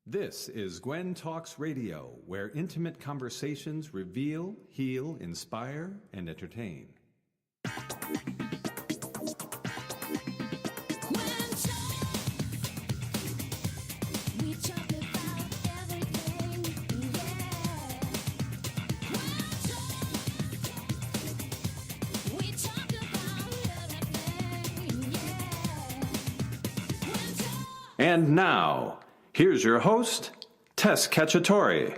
This is Gwen Talks Radio, where intimate conversations reveal, heal, inspire, and entertain. And now, here's your host, Tess Cacciatore.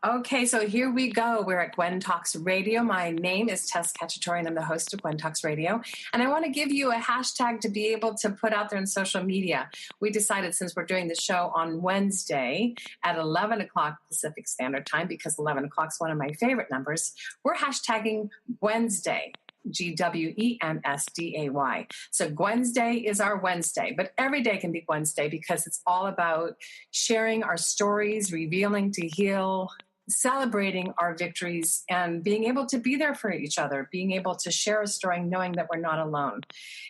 Okay, so here we go. We're at Gwen Talks Radio. My name is Tess Cacciatore, and I'm the host of Gwen Talks Radio. And I want to give you a hashtag to be able to put out there in social media. We decided, since we're doing the show on Wednesday at 11 o'clock Pacific Standard Time, because 11 o'clock is one of my favorite numbers, we're hashtagging Wednesday. Gwensday. So Wednesday is our Wednesday, but every day can be Wednesday because it's all about sharing our stories, revealing to heal, celebrating our victories, and being able to be there for each other, being able to share a story, knowing that we're not alone.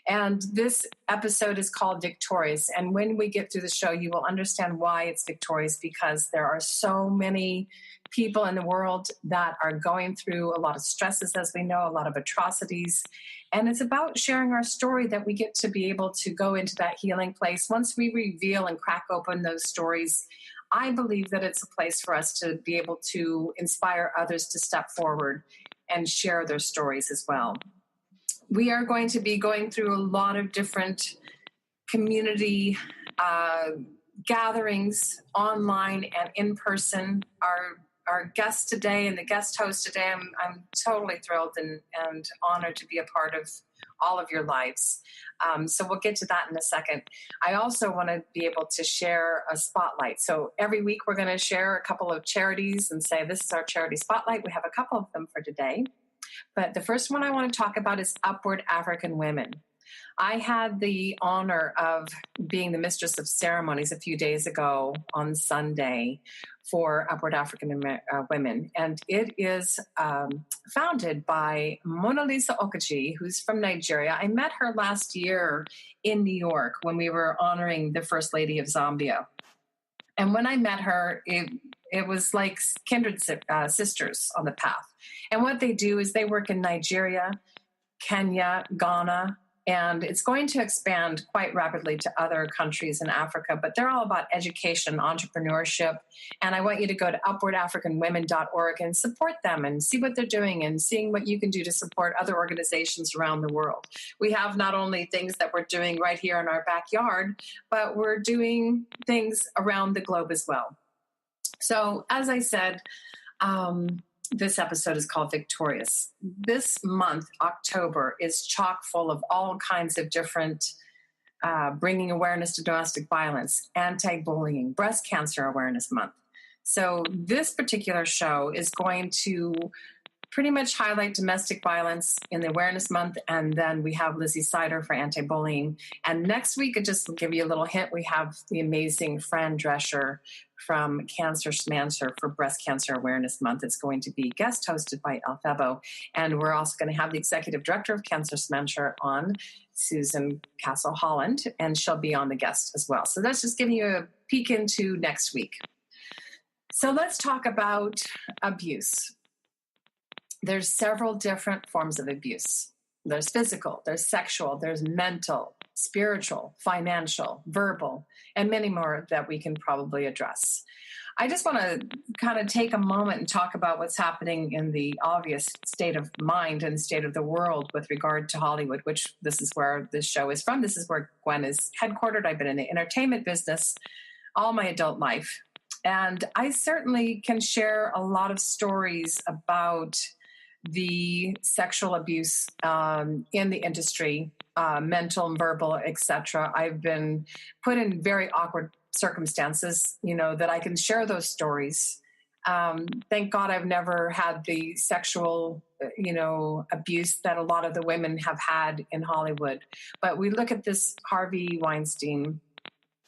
And this episode is called Victorious. And when we get through the show, you will understand why it's victorious, because there are so many people in the world that are going through a lot of stresses, as we know, a lot of atrocities. And it's about sharing our story that we get to be able to go into that healing place. Once we reveal and crack open those stories, I believe that it's a place for us to be able to inspire others to step forward and share their stories as well. We are going to be going through a lot of different community gatherings, online and in person. Our guest today and the guest host today, I'm totally thrilled and honored to be a part of all of your lives. So we'll get to that in a second. I also want to be able to share a spotlight. So every week we're going to share a couple of charities and say, this is our charity spotlight. We have a couple of them for today. But the first one I want to talk about is Upward African Women. I had the honor of being the mistress of ceremonies a few days ago on Sunday for Upward African Women. And it is founded by Mona Lisa Okaji, who's from Nigeria. I met her last year in New York when we were honoring the First Lady of Zambia. And when I met her, it was like kindred sisters on the path. And what they do is they work in Nigeria, Kenya, Ghana, and it's going to expand quite rapidly to other countries in Africa, but they're all about education, entrepreneurship. And I want you to go to upwardafricanwomen.org and support them and see what they're doing and seeing what you can do to support other organizations around the world. We have not only things that we're doing right here in our backyard, but we're doing things around the globe as well. So as I said, this episode is called Victorious. This month, October, is chock full of all kinds of different bringing awareness to domestic violence, anti-bullying, breast cancer awareness month. So this particular show is going to pretty much highlight domestic violence in the awareness month. And then we have Lizzie Sider for anti-bullying. And next week, just to give you a little hint, we have the amazing Fran Drescher from Cancer Schmancer for Breast Cancer Awareness Month. It's going to be guest hosted by Alfebo. And we're also going to have the executive director of Cancer Schmancer on, Susan Castle Holland, and she'll be on the guest as well. So that's just giving you a peek into next week. So let's talk about abuse. There's several different forms of abuse. There's physical, there's sexual, there's mental, spiritual, financial, verbal, and many more that we can probably address. I just want to kind of take a moment and talk about what's happening in the obvious state of mind and state of the world with regard to Hollywood, which this is where this show is from. This is where Gwen is headquartered. I've been in the entertainment business all my adult life. And I certainly can share a lot of stories about the sexual abuse in the industry, mental and verbal, etc. I've been put in very awkward circumstances, that I can share those stories. Thank God I've never had the sexual, abuse that a lot of the women have had in Hollywood. But we look at this Harvey Weinstein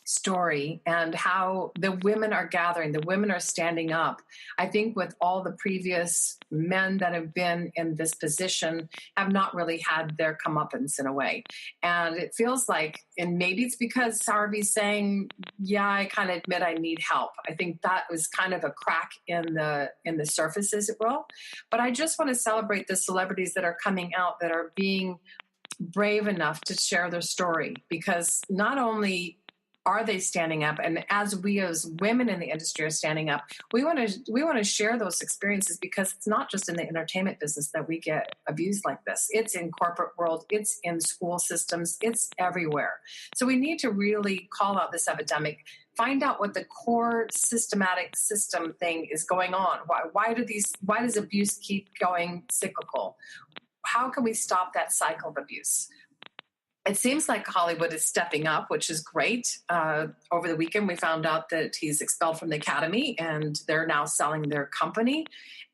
story and how the women are gathering, the women are standing up. I think with all the previous men that have been in this position have not really had their comeuppance in a way. And it feels like, and maybe it's because Harvey's saying, yeah, I kind of admit I need help. I think that was kind of a crack in the surface, as it will. But I just want to celebrate the celebrities that are coming out, that are being brave enough to share their story, because not only are they standing up, and as we as women in the industry are standing up, we want to share those experiences, because it's not just in the entertainment business that we get abused like this. It's in corporate world, it's in school systems, it's everywhere. So we need to really call out this epidemic, find out what the core systematic system thing is going on. Why does abuse keep going cyclical? How can we stop that cycle of abuse? It seems like Hollywood is stepping up, which is great. Over the weekend, we found out that he's expelled from the Academy, and they're now selling their company.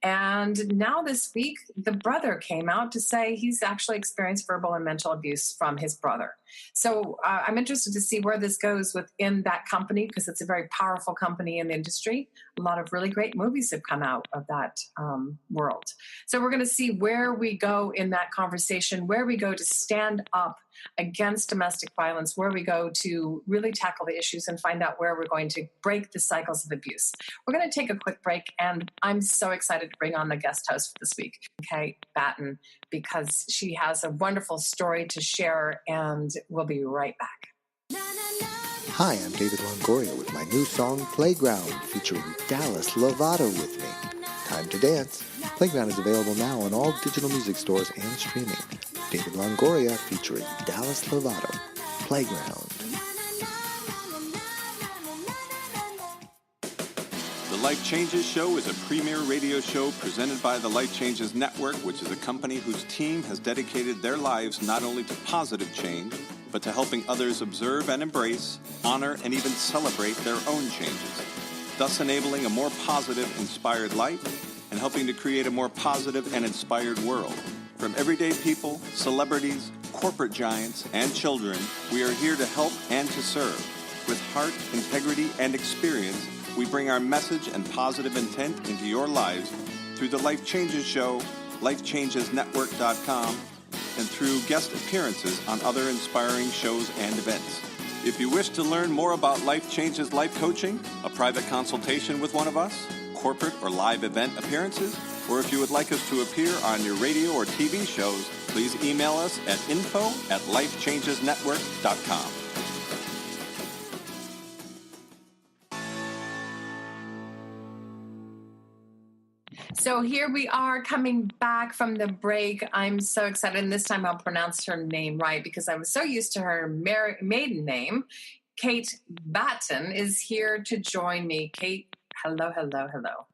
And now this week, the brother came out to say he's actually experienced verbal and mental abuse from his brother. So I'm interested to see where this goes within that company, because it's a very powerful company in the industry. A lot of really great movies have come out of that world. So we're going to see where we go in that conversation, where we go to stand up against domestic violence, where we go to really tackle the issues and find out where we're going to break the cycles of abuse. We're going to take a quick break, and I'm so excited to bring on the guest host for this week, Kate Batten, because she has a wonderful story to share, and we'll be right back. Hi, I'm David Longoria with my new song, Playground, featuring Dallas Lovato with me. Time to dance. Playground is available now on all digital music stores and streaming. David Longoria featuring Dallas Lovato. Playground. The Life Changes Show is a premier radio show presented by the Life Changes Network, which is a company whose team has dedicated their lives not only to positive change, but to helping others observe and embrace, honor, and even celebrate their own changes, thus enabling a more positive, inspired life and helping to create a more positive and inspired world. From everyday people, celebrities, corporate giants, and children, we are here to help and to serve. With heart, integrity, and experience, we bring our message and positive intent into your lives through the Life Changes Show, lifechangesnetwork.com, and through guest appearances on other inspiring shows and events. If you wish to learn more about Life Changes Life Coaching, a private consultation with one of us, corporate or live event appearances, or if you would like us to appear on your radio or TV shows, please email us at info@lifechangesnetwork.com. So here we are coming back from the break. I'm so excited. And this time I'll pronounce her name right, because I was so used to her maiden name. Kate Batten is here to join me. Kate, hello, hello, hello.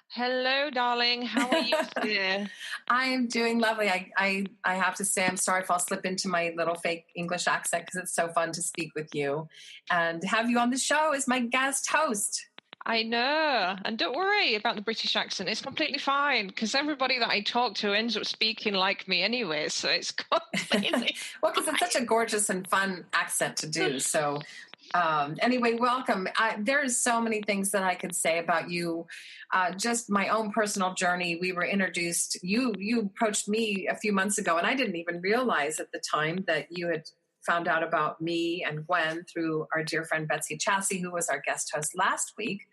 Hello, darling. How are you today? I am doing lovely. I have to say, I'm sorry if I'll slip into my little fake English accent, because it's so fun to speak with you and have you on the show as my guest host. I know. And don't worry about the British accent. It's completely fine, because everybody that I talk to ends up speaking like me anyway. So it's completely well, because it's such a gorgeous and fun accent to do. So anyway, welcome. There's so many things that I could say about you. Just my own personal journey. We were introduced. You approached me a few months ago, and I didn't even realize at the time that you had found out about me and Gwen through our dear friend Betsy Chassie, who was our guest host last week.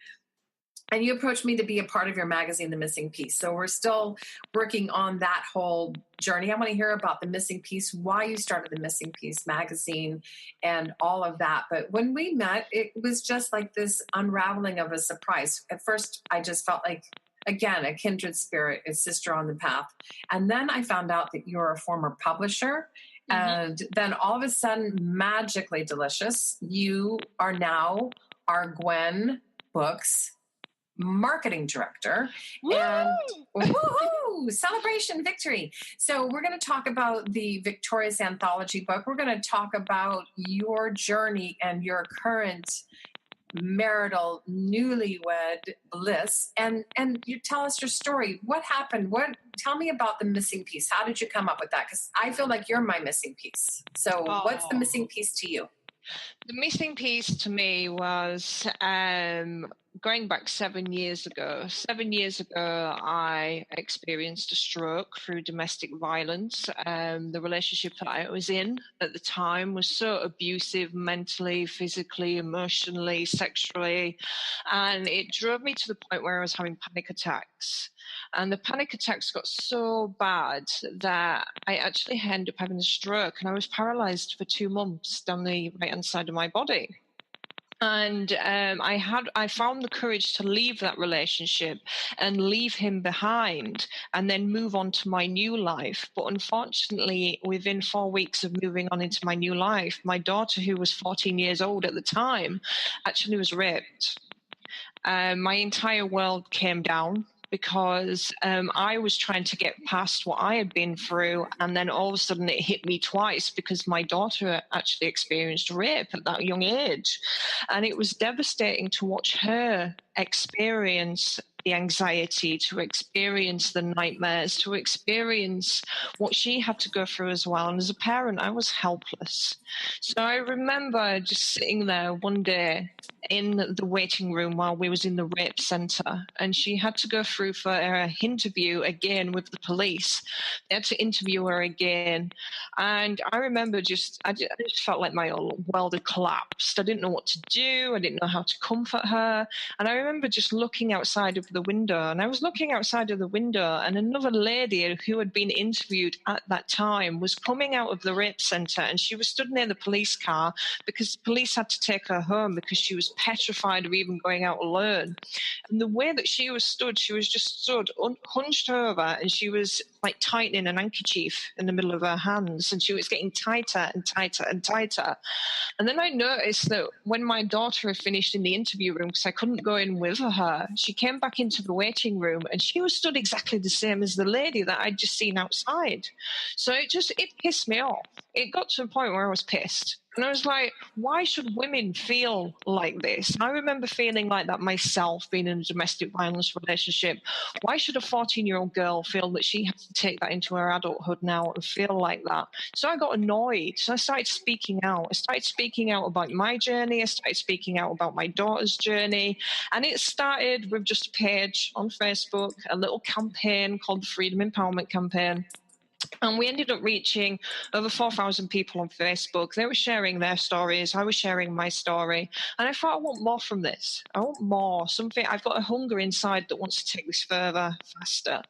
And you approached me to be a part of your magazine, The Missing Piece. So we're still working on that whole journey. I want to hear about The Missing Piece, why you started The Missing Piece magazine and all of that. But when we met, it was just like this unraveling of a surprise. At first, I just felt like, again, a kindred spirit, a sister on the path. And then I found out that you're a former publisher. And then all of a sudden, magically delicious, you are now our Gwen Books marketing director. Woo! And woohoo! Celebration, victory. So we're going to talk about the Victorious Anthology book. We're going to talk about your journey and your current marital newlywed bliss, and you tell us your story. What happened? Tell me about The Missing Piece. How did you come up with that? Because I feel like you're my missing piece. So what's the missing piece to you? The missing piece to me was going back 7 years ago. 7 years ago, I experienced a stroke through domestic violence. The relationship that I was in at the time was so abusive mentally, physically, emotionally, sexually, and it drove me to the point where I was having panic attacks. And the panic attacks got so bad that I actually ended up having a stroke, and I was paralyzed for 2 months down the right-hand side of my body. And I found the courage to leave that relationship and leave him behind and then move on to my new life. But unfortunately, within 4 weeks of moving on into my new life, my daughter, who was 14 years old at the time, actually was raped. My entire world came down, because I was trying to get past what I had been through, and then all of a sudden it hit me twice because my daughter actually experienced rape at that young age. And it was devastating to watch her experience the anxiety, to experience the nightmares, to experience what she had to go through as well. And as a parent, I was helpless. So I remember just sitting there one day in the waiting room while we was in the rape centre, and she had to go through for her interview again with the police. They had to interview her again, and I remember I just felt like my whole world had collapsed. I didn't know what to do. I didn't know how to comfort her, and I remember just looking outside of the window, and I was looking outside of the window, and another lady who had been interviewed at that time was coming out of the rape centre, and she was stood near the police car because the police had to take her home because she was petrified of even going out alone. And the way that she was just stood hunched over, and she was like tightening an handkerchief in the middle of her hands, and she was getting tighter and tighter and tighter. And then I noticed that when my daughter had finished in the interview room, because I couldn't go in with her, she came back into the waiting room, and she was stood exactly the same as the lady that I'd just seen outside. So it pissed me off. It got to a point where I was pissed. And I was like, why should women feel like this? I remember feeling like that myself, being in a domestic violence relationship. Why should a 14-year-old girl feel that she has to take that into her adulthood now and feel like that? So I got annoyed. So I started speaking out. I started speaking out about my journey. I started speaking out about my daughter's journey. And it started with just a page on Facebook, a little campaign called the Freedom Empowerment Campaign. And we ended up reaching over 4,000 people on Facebook. They were sharing their stories. I was sharing my story. And I thought, I want more from this. I want more. Something. I've got a hunger inside that wants to take this further, faster.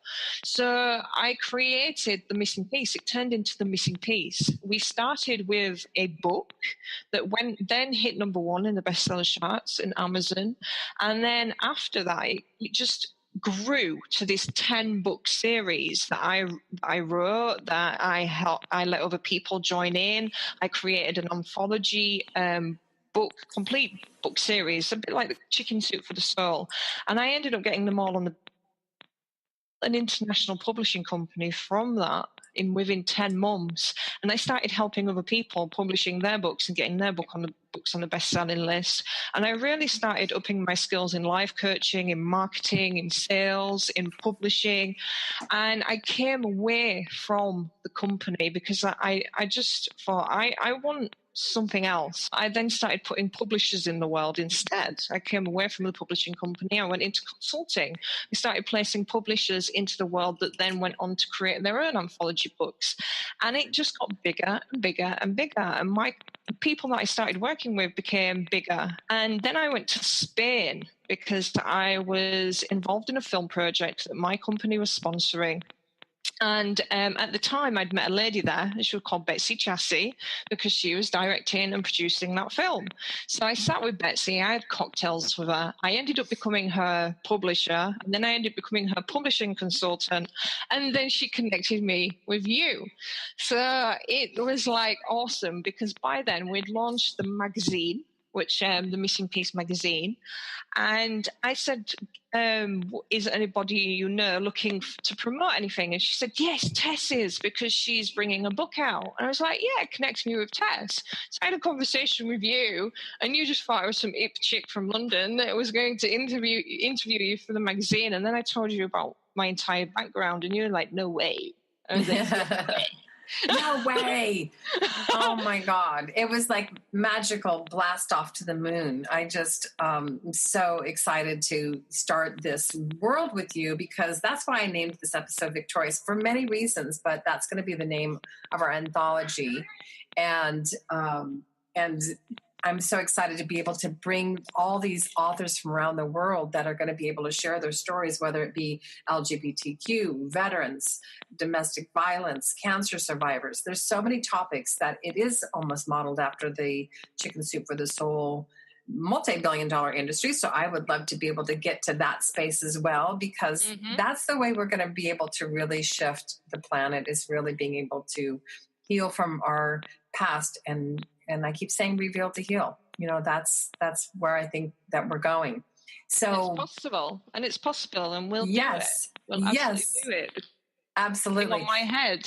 So I created The Missing Piece. It turned into The Missing Piece. We started with a book that then hit #1 in the bestseller charts in Amazon. And then after that, it just grew to this 10-book series that I wrote, that I let other people join in. I created an anthology complete book series, a bit like the Chicken Soup for the Soul. And I ended up getting them all on an international publishing company from that within 10 months. And I started helping other people publishing their books and getting their books on the best-selling list. And I really started upping my skills in life coaching, in marketing, in sales, in publishing. And I came away from the company because I just thought, I want something else. I then started putting publishers in the world instead. I came away from the publishing company. I went into consulting. I started placing publishers into the world that then went on to create their own anthology books. And it just got bigger and bigger and bigger. And the people that I started working with became bigger. And then I went to Spain because I was involved in a film project that my company was sponsoring. And at the time, I'd met a lady there, and she was called Tess Cacciatore, because she was directing and producing that film. So I sat with Betsy, I had cocktails with her. I ended up becoming her publisher, and then I ended up becoming her publishing consultant, and then she connected me with you. So it was like awesome, because by then we'd launched the magazine, which the Missing Piece magazine. And I said, is anybody you know looking to promote anything? And she said, yes, Tess is, because she's bringing a book out. And I was like, yeah, connect me with Tess. So I had a conversation with you, and you just thought I was some hip chick from London that was going to interview you for the magazine. And then I told you about my entire background, and you were like, no way. I was like, no way. No way. Oh my God. It was like magical blast off to the moon. I just am so excited to start this world with you, because that's why I named this episode Victorious, for many reasons, but that's going to be the name of our anthology. And I'm so excited to be able to bring all these authors from around the world that are going to be able to share their stories, whether it be LGBTQ, veterans, domestic violence, cancer survivors. There's so many topics that it is almost modeled after the Chicken Soup for the Soul multi-billion-dollar industry. So I would love to be able to get to that space as well, because that's the way we're going to be able to really shift the planet, is really being able to heal from our past. And I keep saying reveal to heal. You know, that's where I think that we're going. So it's possible, and we'll yes, do it. We'll absolutely do it. Absolutely. On my head.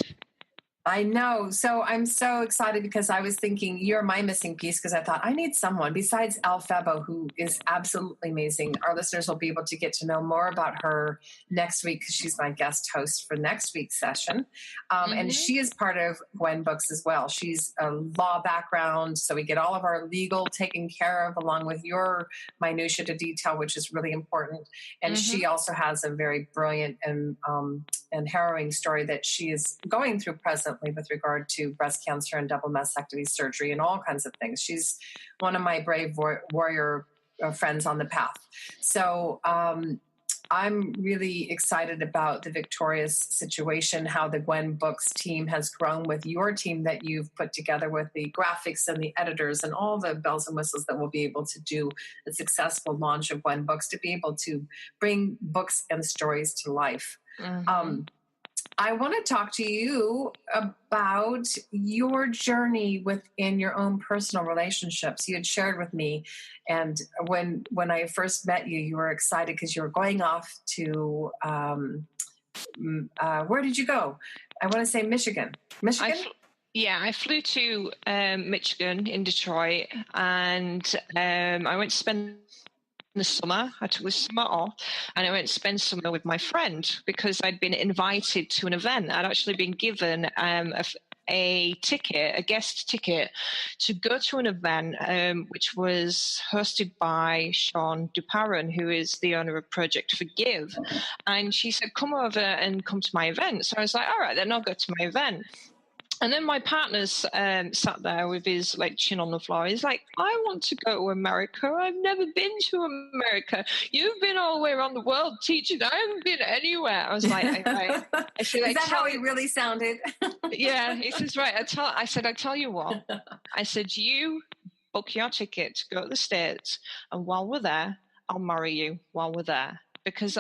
I know. So I'm so excited, because I was thinking you're my missing piece, because I thought I need someone besides Al Febo, who is absolutely amazing. Our listeners will be able to get to know more about her next week, because she's my guest host for next week's session. And she is part of Gwen Books as well. She's a law background, so we get all of our legal taken care of, along with your minutia to detail, which is really important. And she also has a very brilliant and harrowing story that she is going through presently with regard to breast cancer and double mastectomy surgery and all kinds of things. She's one of my brave warrior friends on the path. So I'm really excited about the Victorious situation, how the Gwen Books team has grown with your team that you've put together, with the graphics and the editors and all the bells and whistles that we'll be able to do a successful launch of Gwen Books, to be able to bring books and stories to life. I want to talk to you about your journey within your own personal relationships. You had shared with me, and when I first met you, you were excited because you were going off to, where did you go? I want to say Michigan. I flew to Michigan in Detroit, and I went to spend the summer. I took the summer off, and I went to spend summer with my friend, because I'd been invited to an event. I'd actually been given a guest ticket to go to an event which was hosted by Sean Duparon, who is the owner of Project Forgive. And she said, come over and come to my event. So I was like, all right, then I'll go to my event. And then my partner's sat there with his chin on the floor. He's like, I want to go to America. I've never been to America. You've been all the way around the world teaching. I haven't been anywhere. I was like, okay. I said, is that how he really sounded? Yeah. He says, right. I tell you what. I said, you book your ticket to go to the States, and while we're there, I'll marry you while we're there. Because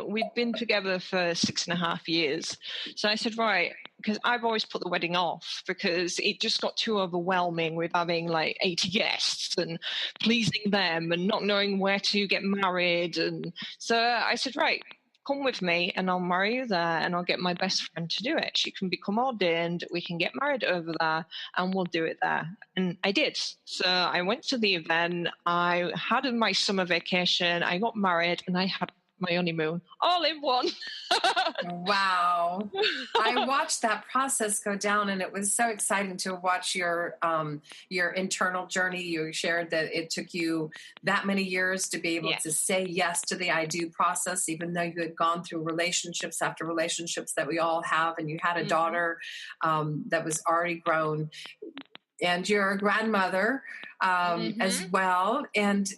we've been together for 6.5 years. So I said, right, because I've always put the wedding off, because it just got too overwhelming with having 80 guests and pleasing them and not knowing where to get married. And so I said, right, come with me and I'll marry you there, and I'll get my best friend to do it. She can become ordained. We can get married over there, and we'll do it there. And I did. So I went to the event. I had my summer vacation. I got married, and I had my honeymoon all in one. Wow. I watched that process go down, and it was so exciting to watch your internal journey. You shared that it took you that many years to be able to say yes to the I do process, even though you had gone through relationships after relationships that we all have, and you had a daughter that was already grown, and you're a grandmother as well. And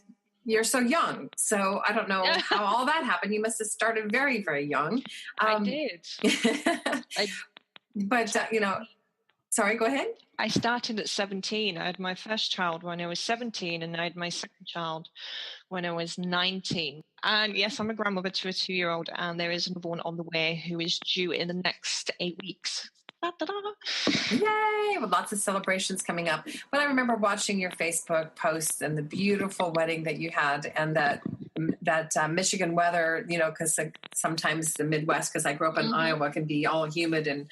you're so young. So I don't know how all that happened. You must have started very, very young. I did. But, sorry, go ahead. I started at 17. I had my first child when I was 17, and I had my second child when I was 19. And yes, I'm a grandmother to a 2-year-old, and there is another one on the way who is due in the next 8 weeks. Yay! With lots of celebrations coming up. But I remember watching your Facebook posts and the beautiful wedding that you had, and that Michigan weather, because sometimes the Midwest, because I grew up in Iowa, can be all humid and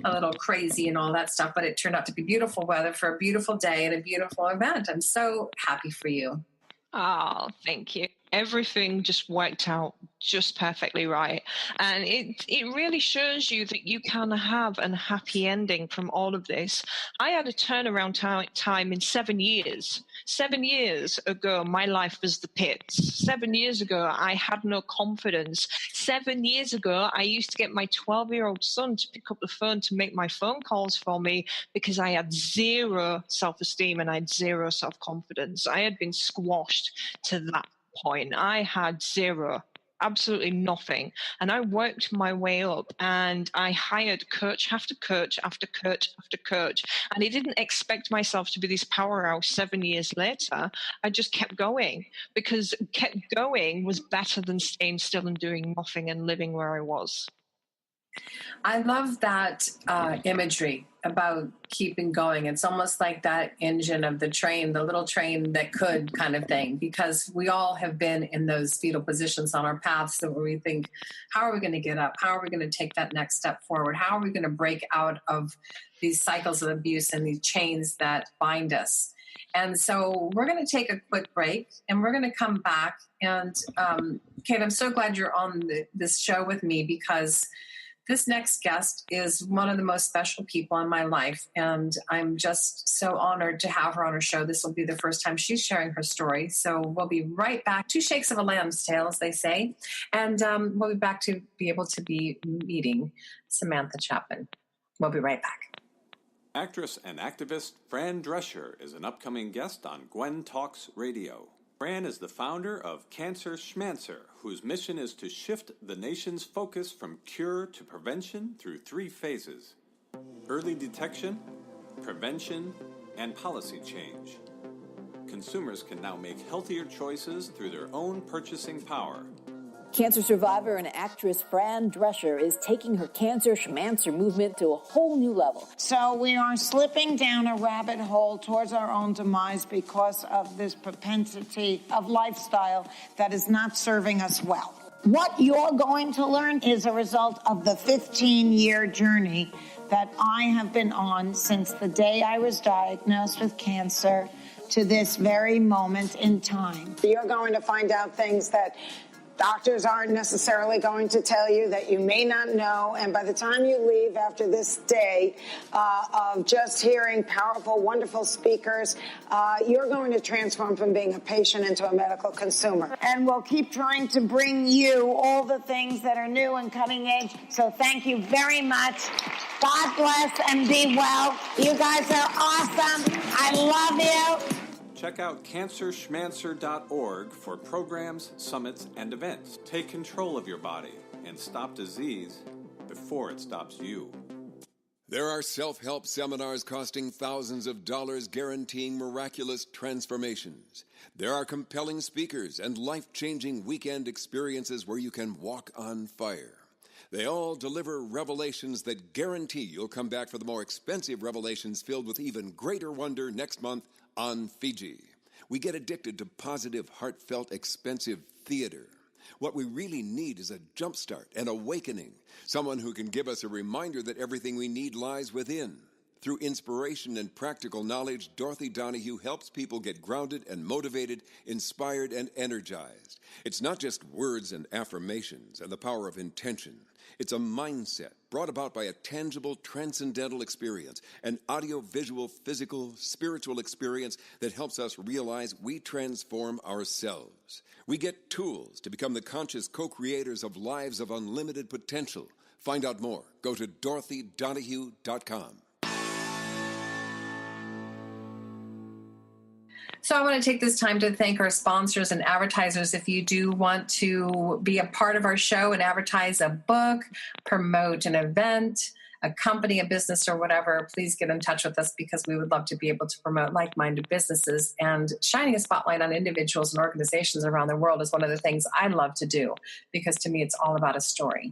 a little crazy and all that stuff. But it turned out to be beautiful weather for a beautiful day and a beautiful event. I'm so happy for you. Oh, thank you. Everything just worked out just perfectly right. And it really shows you that you can have a happy ending from all of this. I had a turnaround time in 7 years. 7 years ago, my life was the pits. 7 years ago, I had no confidence. 7 years ago, I used to get my 12-year-old son to pick up the phone to make my phone calls for me because I had zero self-esteem and I had zero self-confidence. I had been squashed to that point. I had zero. Absolutely nothing. And I worked my way up and I hired coach after coach after coach after coach. And I didn't expect myself to be this powerhouse 7 years later. I just kept going because kept going was better than staying still and doing nothing and living where I was. I love that imagery about keeping going. It's almost like that engine of the train, the little train that could kind of thing, because we all have been in those fetal positions on our paths that where we think, how are we going to get up? How are we going to take that next step forward? How are we going to break out of these cycles of abuse and these chains that bind us? And so we're going to take a quick break and we're going to come back. And Kate, I'm so glad you're on this show with me because this next guest is one of the most special people in my life, and I'm just so honored to have her on our show. This will be the first time she's sharing her story, so we'll be right back. 2 shakes of a lamb's tail, as they say, and we'll be back to be able to be meeting Samantha Chapman. We'll be right back. Actress and activist Fran Drescher is an upcoming guest on Gwen Talks Radio. Fran is the founder of Cancer Schmancer, whose mission is to shift the nation's focus from cure to prevention through 3 phases: early detection, prevention, and policy change. Consumers can now make healthier choices through their own purchasing power. Cancer survivor and actress Fran Drescher is taking her Cancer Schmancer movement to a whole new level. So we are slipping down a rabbit hole towards our own demise because of this propensity of lifestyle that is not serving us well. What you're going to learn is a result of the 15-year journey that I have been on since the day I was diagnosed with cancer to this very moment in time. You're going to find out things that doctors aren't necessarily going to tell you, that you may not know. And by the time you leave after this day of just hearing powerful, wonderful speakers, you're going to transform from being a patient into a medical consumer. And we'll keep trying to bring you all the things that are new and cutting edge. So thank you very much. God bless and be well. You guys are awesome. I love you. Check out cancerschmancer.org for programs, summits, and events. Take control of your body and stop disease before it stops you. There are self-help seminars costing thousands of dollars guaranteeing miraculous transformations. There are compelling speakers and life-changing weekend experiences where you can walk on fire. They all deliver revelations that guarantee you'll come back for the more expensive revelations filled with even greater wonder next month on Fiji. We get addicted to positive, heartfelt, expensive theater. What we really need is a jumpstart, an awakening, someone who can give us a reminder that everything we need lies within. Through inspiration and practical knowledge, Dorothy Donahue helps people get grounded and motivated, inspired and energized. It's not just words and affirmations and the power of intention. It's a mindset brought about by a tangible, transcendental experience, an audio-visual, physical, spiritual experience that helps us realize we transform ourselves. We get tools to become the conscious co-creators of lives of unlimited potential. Find out more. Go to DorothyDonahue.com. So I want to take this time to thank our sponsors and advertisers. If you do want to be a part of our show and advertise a book, promote an event, a company, a business, or whatever, please get in touch with us because we would love to be able to promote like-minded businesses. And shining a spotlight on individuals and organizations around the world is one of the things I love to do because to me it's all about a story.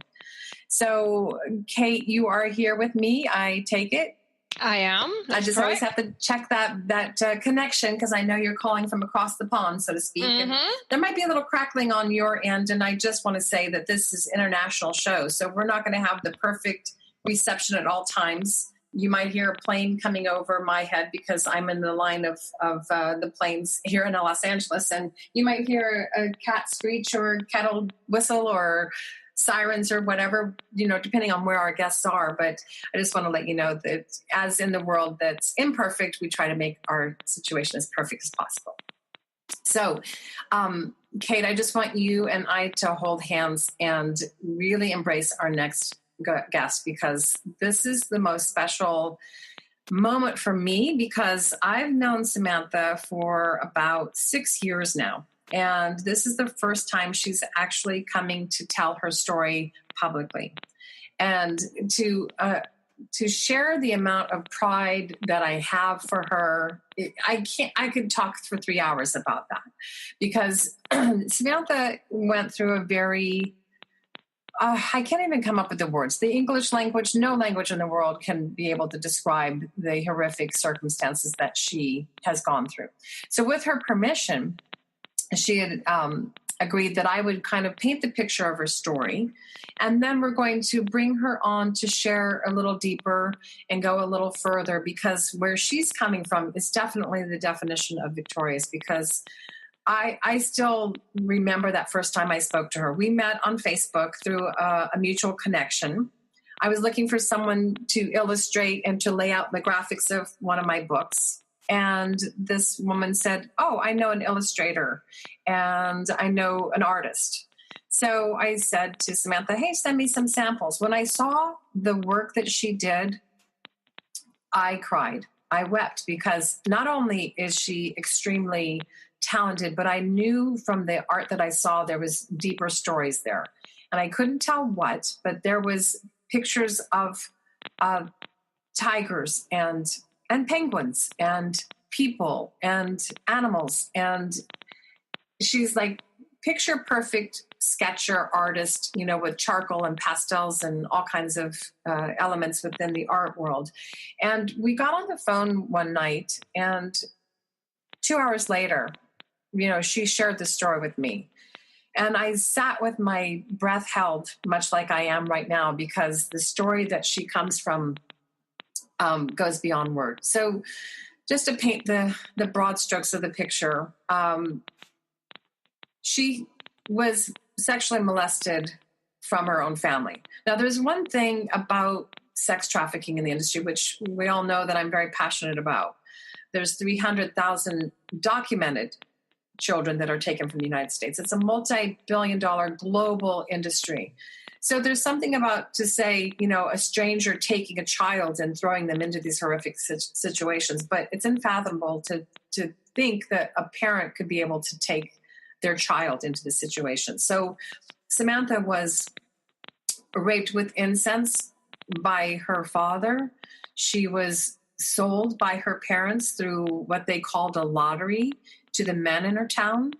So, Kate, you are here with me, I take it. I am. I just always have to check that connection because I know you're calling from across the pond, so to speak. Mm-hmm. And there might be a little crackling on your end, and I just want to say that this is international show, so we're not going to have the perfect reception at all times. You might hear a plane coming over my head because I'm in the line of the planes here in Los Angeles. And you might hear a cat screech or kettle whistle or sirens or whatever, depending on where our guests are. But I just want to let you know that as in the world that's imperfect, we try to make our situation as perfect as possible. So, Kate, I just want you and I to hold hands and really embrace our next guest, because this is the most special moment for me, because I've known Samantha for about 6 years now. And this is the first time she's actually coming to tell her story publicly. And to share the amount of pride that I have for her, I could talk for 3 hours about that, because Samantha went through a very, I can't even come up with the words. The English language, no language in the world can be able to describe the horrific circumstances that she has gone through. So with her permission, she had agreed that I would kind of paint the picture of her story. And then we're going to bring her on to share a little deeper and go a little further, because where she's coming from is definitely the definition of victorious, because I still remember that first time I spoke to her. We met on Facebook through a mutual connection. I was looking for someone to illustrate and to lay out the graphics of one of my books. And this woman said, "Oh, I know an illustrator and I know an artist." So I said to Samantha, "Hey, send me some samples." When I saw the work that she did, I cried. I wept, because not only is she extremely talented, but I knew from the art that I saw there was deeper stories there. And I couldn't tell what, but there was pictures of tigers and penguins and people and animals. And she's like picture perfect sketcher artist, with charcoal and pastels and all kinds of elements within the art world. And we got on the phone one night, and 2 hours later, she shared the story with me. And I sat with my breath held, much like I am right now, because the story that she comes from goes beyond words. So just to paint the broad strokes of the picture, she was sexually molested from her own family. Now, there's one thing about sex trafficking in the industry, which we all know that I'm very passionate about. There's 300,000 documented children that are taken from the United States. It's a multi-billion-dollar global industry. So there's something about to say, a stranger taking a child and throwing them into these horrific situations, but it's unfathomable to think that a parent could be able to take their child into this situation. So Samantha was raped with incense by her father. She was sold by her parents through what they called a lottery to the men in her town.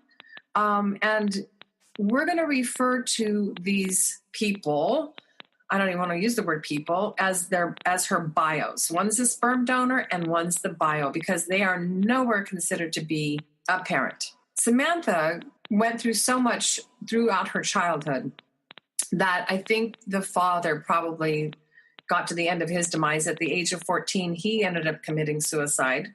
And we're going to refer to these people, I don't even want to use the word people, as her bios. One's a sperm donor and one's the bio, because they are nowhere considered to be a parent. Samantha went through so much throughout her childhood that I think the father probably got to the end of his demise. At the age of 14, he ended up committing suicide.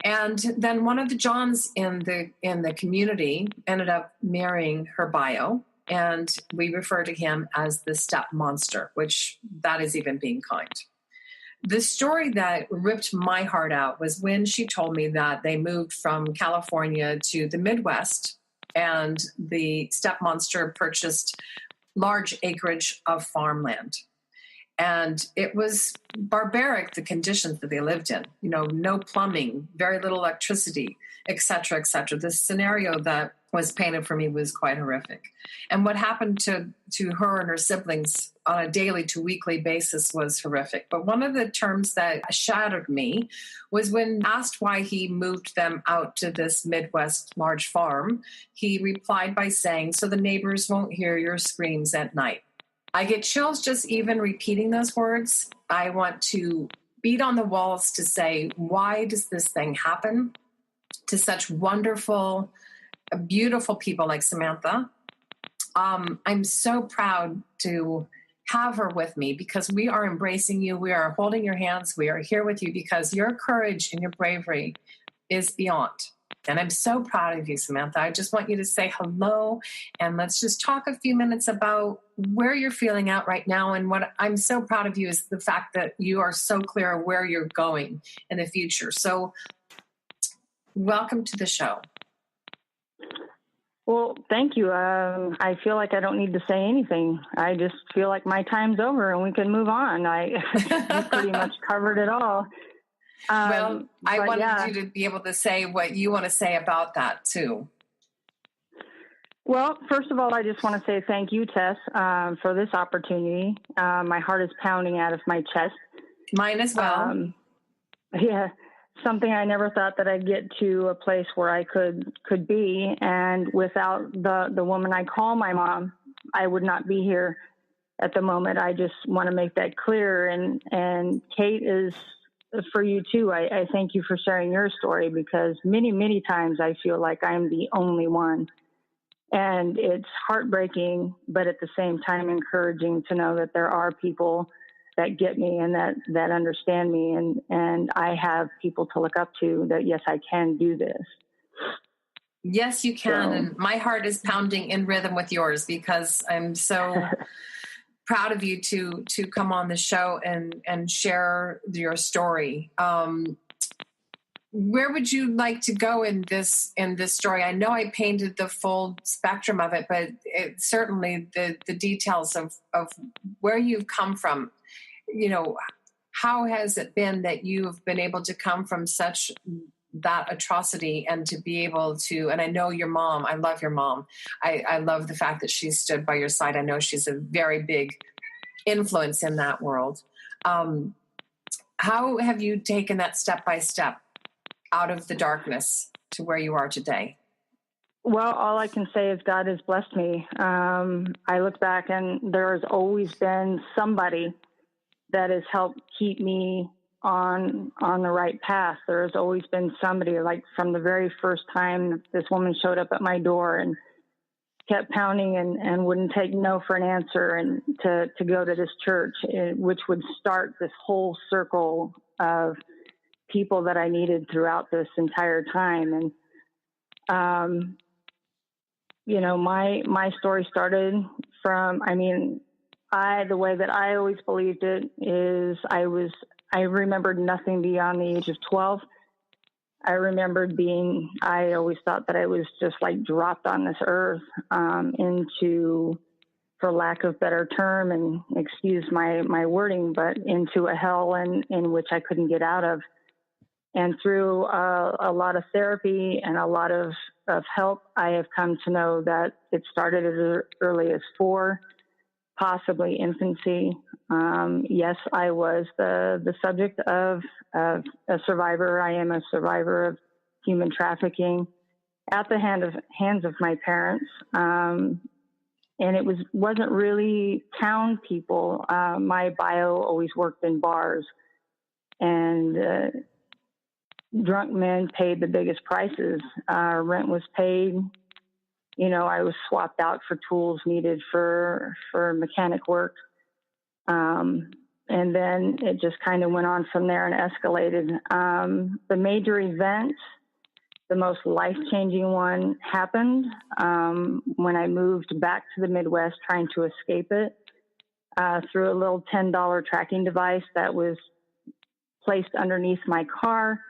And then one of the Johns in the community ended up marrying her bio, and we refer to him as the step monster, which that is even being kind. The story that ripped my heart out was when she told me that they moved from California to the Midwest, and the step monster purchased large acreage of farmland. And it was barbaric, the conditions that they lived in, no plumbing, very little electricity, et cetera, et cetera. The scenario that was painted for me was quite horrific. And what happened to her and her siblings on a daily to weekly basis was horrific. But one of the terms that shattered me was when asked why he moved them out to this Midwest large farm, he replied by saying, "So the neighbors won't hear your screams at night." I get chills just even repeating those words. I want to beat on the walls to say, why does this thing happen to such wonderful, beautiful people like Samantha? I'm so proud to have her with me, because we are embracing you. We are holding your hands. We are here with you because your courage and your bravery is beyond. And I'm so proud of you, Samantha. I just want you to say hello, and let's just talk a few minutes about where you're feeling out right now. And what I'm so proud of you is the fact that you are so clear of where you're going in the future. So welcome to the show. Well, thank you. I feel like I don't need to say anything. I just feel like my time's over and we can move on. You pretty much covered it all. Well, I wanted you to be able to say what you want to say about that too. Well, first of all, I just want to say thank you, Tess, for this opportunity. My heart is pounding out of my chest. Mine as well. Yeah, something I never thought that I'd get to a place where I could be. And without the woman I call my mom, I would not be here at the moment. I just want to make that clear. And Kate, is for you too. I thank you for sharing your story, because many, many times I feel like I'm the only one. And it's heartbreaking, but at the same time encouraging to know that there are people that get me and that understand me. And I have people to look up to that, yes, I can do this. Yes, you can. So, and my heart is pounding in rhythm with yours, because I'm so proud of you to come on the show and share your story. Where would you like to go in this story? I know I painted the full spectrum of it, but certainly the details of where you've come from. You know, how has it been that you've been able to come from such that atrocity and to be able to, and I know your mom, I love your mom. I love the fact that she stood by your side. I know she's a very big influence in that world. How have you taken that step by step out of the darkness to where you are today? Well, all I can say is God has blessed me. I look back and there has always been somebody that has helped keep me on the right path. There has always been somebody, like from the very first time this woman showed up at my door and kept pounding and wouldn't take no for an answer, and to go to this church, which would start this whole circle of people that I needed throughout this entire time. And, you know, my story started from, the way that I always believed it is I remembered nothing beyond the age of 12. I remembered I always thought that I was just like dropped on this earth into, for lack of better term, and excuse my wording, but into a hell in which I couldn't get out of. And through a lot of therapy and a lot of help, I have come to know that it started as early as 4, possibly infancy. Yes, I was the subject of a survivor. I am a survivor of human trafficking at the hands of my parents. And it wasn't really town people. My bio always worked in bars, and drunk men paid the biggest prices. Rent was paid. You know, I was swapped out for tools needed for mechanic work. And then it just kind of went on from there and escalated. The major event, the most life-changing one, happened when I moved back to the Midwest trying to escape it through a little $10 tracking device that was placed underneath my car.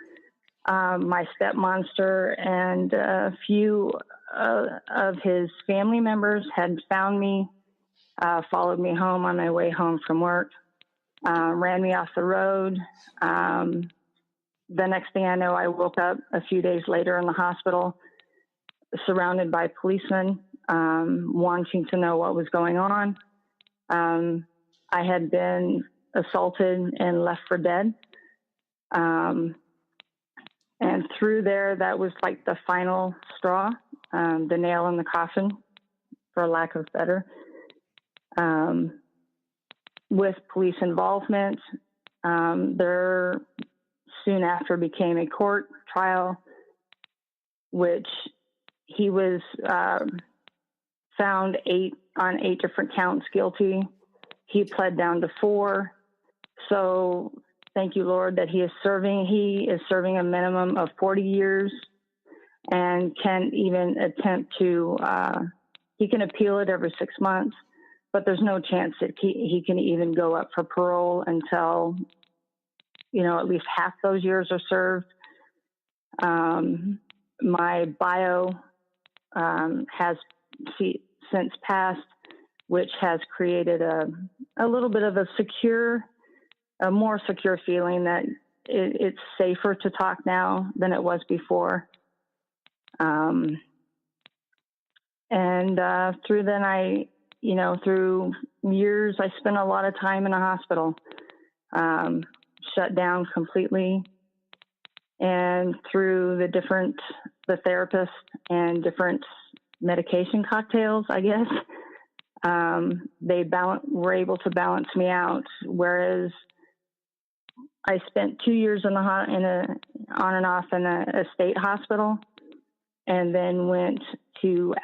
My stepmonster and a few of his family members had found me, followed me home on my way home from work, ran me off the road. The next thing I know, I woke up a few days later in the hospital, surrounded by policemen, wanting to know what was going on. I had been assaulted and left for dead. And through there, that was like the final straw, the nail in the coffin, for lack of better. With police involvement, there soon after became a court trial, which he was found on 8 different counts guilty. He pled down to 4. So thank you, Lord, that he is serving a minimum of 40 years and can even attempt to, he can appeal it every 6 months, but there's no chance that he can even go up for parole until, at least half those years are served. My bio has since passed, which has created a little bit of a more secure feeling that it's safer to talk now than it was before. Through then through years, I spent a lot of time in a hospital, shut down completely. And through the therapist and different medication cocktails, I guess, they were able to balance me out. Whereas I spent 2 years on and off in a state hospital, and then went to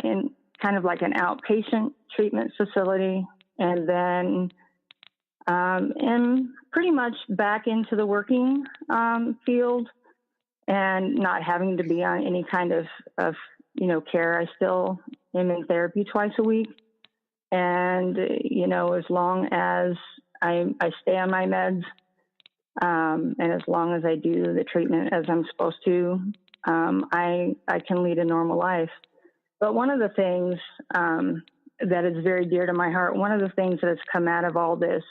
in kind of like an outpatient treatment facility, and then am pretty much back into the working field and not having to be on any kind of care. I still am in therapy twice a week. And, as long as I stay on my meds, and as long as I do the treatment as I'm supposed to, I can lead a normal life. But one of the things that is very dear to my heart, one of the things that has come out of all this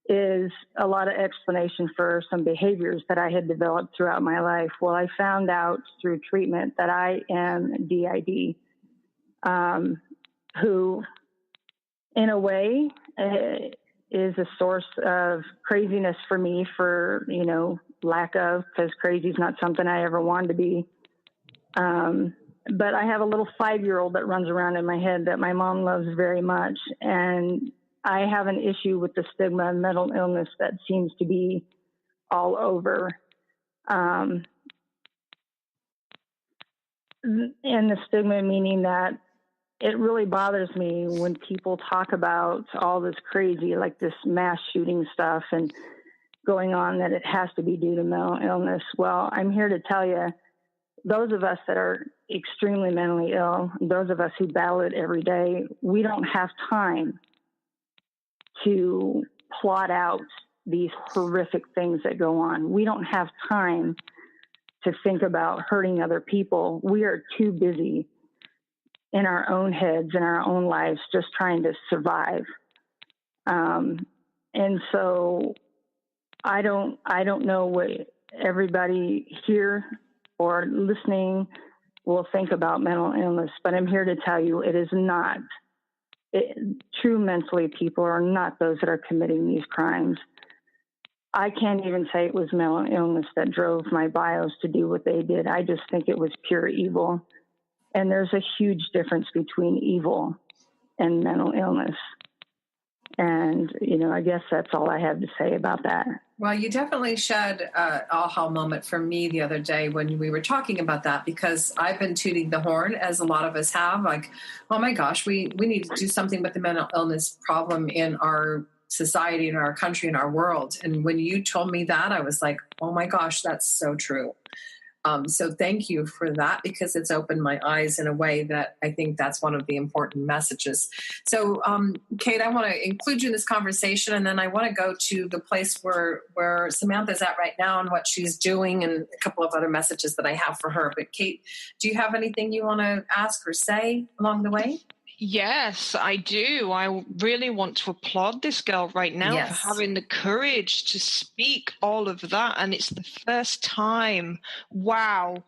is a lot of explanation for some behaviors that I had developed throughout my life. Well, I found out through treatment that I am DID, who in a way is a source of craziness for me for, lack of, because crazy is not something I ever wanted to be. But I have a little 5-year-old that runs around in my head that my mom loves very much. And I have an issue with the stigma of mental illness that seems to be all over. And the stigma meaning that it really bothers me when people talk about all this crazy, like this mass shooting stuff and going on, that it has to be due to mental illness. Well, I'm here to tell you, those of us that are extremely mentally ill, those of us who battle it every day, we don't have time to plot out these horrific things that go on. We don't have time to think about hurting other people. We are too busy in our own heads, in our own lives, just trying to survive. And so I don't know what everybody here or listening will think about mental illness, but I'm here to tell you it is not. True mentally people are not those that are committing these crimes. I can't even say it was mental illness that drove my bios to do what they did. I just think it was pure evil. And there's a huge difference between evil and mental illness. And, I guess that's all I have to say about that. Well, you definitely shed an aha moment for me the other day when we were talking about that, because I've been tooting the horn, as a lot of us have, like, oh my gosh, we need to do something with the mental illness problem in our society, in our country, in our world. And when you told me that, I was like, oh my gosh, that's so true. So thank you for that, because it's opened my eyes in a way that I think that's one of the important messages. So, Kate, I want to include you in this conversation, and then I want to go to the place where Samantha's at right now and what she's doing, and a couple of other messages that I have for her. But Kate, do you have anything you want to ask or say along the way? Yes, I do. I really want to applaud this girl right now for having the courage to speak all of that. And it's the first time. Wow.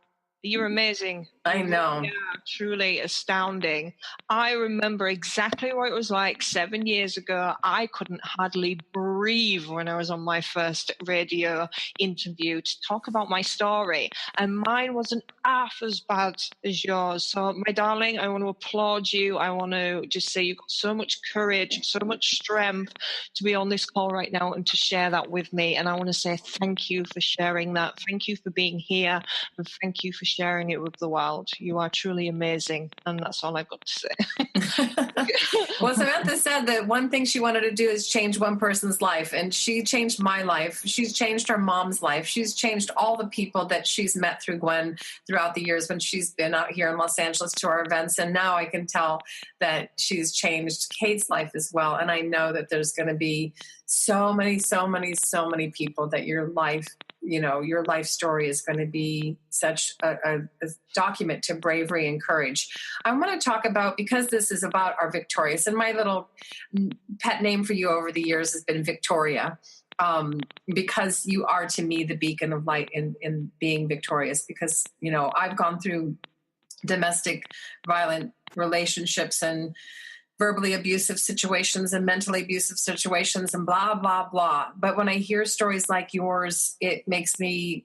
You're amazing. I know. Yeah, truly astounding. I remember exactly what it was like 7 years ago. I couldn't hardly breathe when I was on my first radio interview to talk about my story. And mine wasn't half as bad as yours. So, my darling, I want to applaud you. I want to just say you've got so much courage, so much strength to be on this call right now and to share that with me. And I want to say thank you for sharing that. Thank you for being here. And thank you for sharing it with the world. You are truly amazing. And that's all I've got to say. Well, Samantha said that one thing she wanted to do is change one person's life. And she changed my life. She's changed her mom's life. She's changed all the people that she's met through Gwen throughout the years when she's been out here in Los Angeles to our events. And now I can tell that she's changed Kate's life as well. And I know that there's going to be so many people that your life story is going to be such a document to bravery and courage. I want to talk about, because this is about our Victorious, and my little pet name for you over the years has been Victoria, because you are to me the beacon of light in being victorious, because, I've gone through domestic violent relationships and verbally abusive situations and mentally abusive situations and blah, blah, blah. But when I hear stories like yours, it makes me,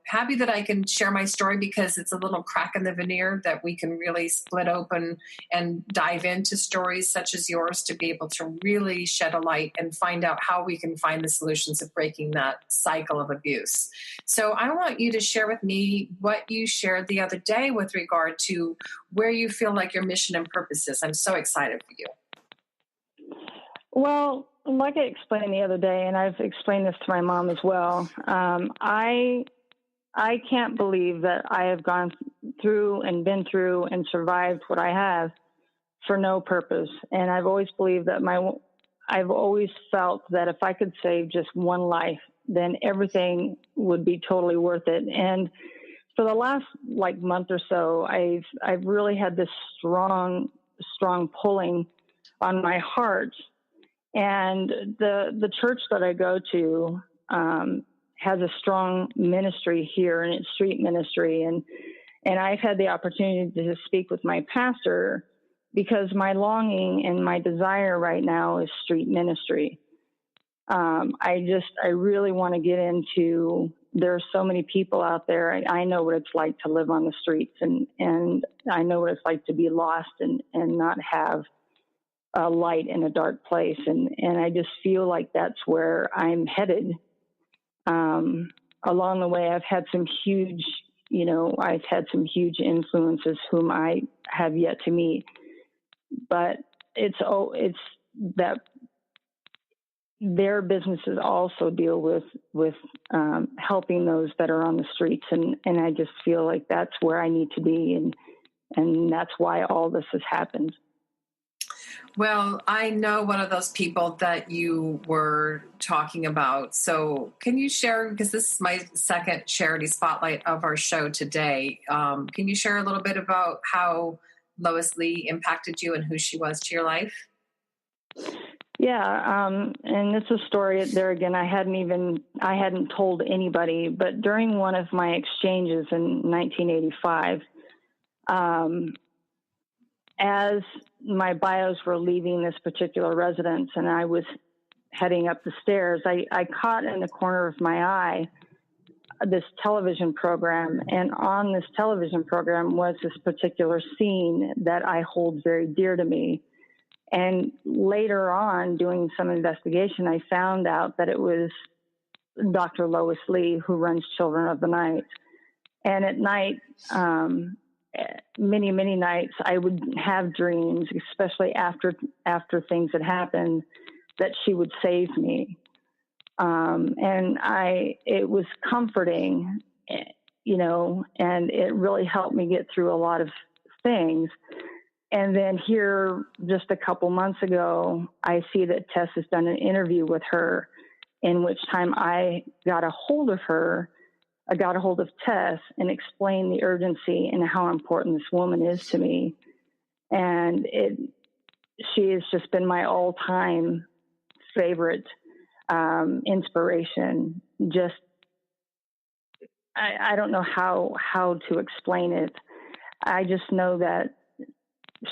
happy that I can share my story, because it's a little crack in the veneer that we can really split open and dive into stories such as yours to be able to really shed a light and find out how we can find the solutions of breaking that cycle of abuse. So I want you to share with me what you shared the other day with regard to where you feel like your mission and purpose is. I'm so excited for you. Well, like I explained the other day, and I've explained this to my mom as well, I can't believe that I have gone through and been through and survived what I have for no purpose. And I've always believed that I've always felt that if I could save just one life, then everything would be totally worth it. And for the last month or so, I've really had this strong pulling on my heart. And the church that I go to has a strong ministry here, and it's street ministry. And I've had the opportunity to speak with my pastor, because my longing and my desire right now is street ministry. I really want to get into, there are so many people out there. I know what it's like to live on the streets, and I know what it's like to be lost and not have a light in a dark place. And I just feel like that's where I'm headed. Along the way, I've had some huge influences whom I have yet to meet, but it's that their businesses also deal with helping those that are on the streets. And I just feel like that's where I need to be. And that's why all this has happened. Well, I know one of those people that you were talking about. So can you share, because this is my second charity spotlight of our show today, can you share a little bit about how Lois Lee impacted you and who she was to your life? Yeah, and it's a story there again. I hadn't told anybody, but during one of my exchanges in 1985, as my bios were leaving this particular residence and I was heading up the stairs, I caught in the corner of my eye this television program. And on this television program was this particular scene that I hold very dear to me. And later on, doing some investigation, I found out that it was Dr. Lois Lee, who runs Children of the Night. And at night, many nights, I would have dreams, especially after things had happened, that she would save me. And it was comforting, and it really helped me get through a lot of things. And then here, just a couple months ago, I see that Tess has done an interview with her, in which time I got a hold of her. I got a hold of Tess and explained the urgency and how important this woman is to me. And she has just been my all-time favorite inspiration. Just, I don't know how to explain it. I just know that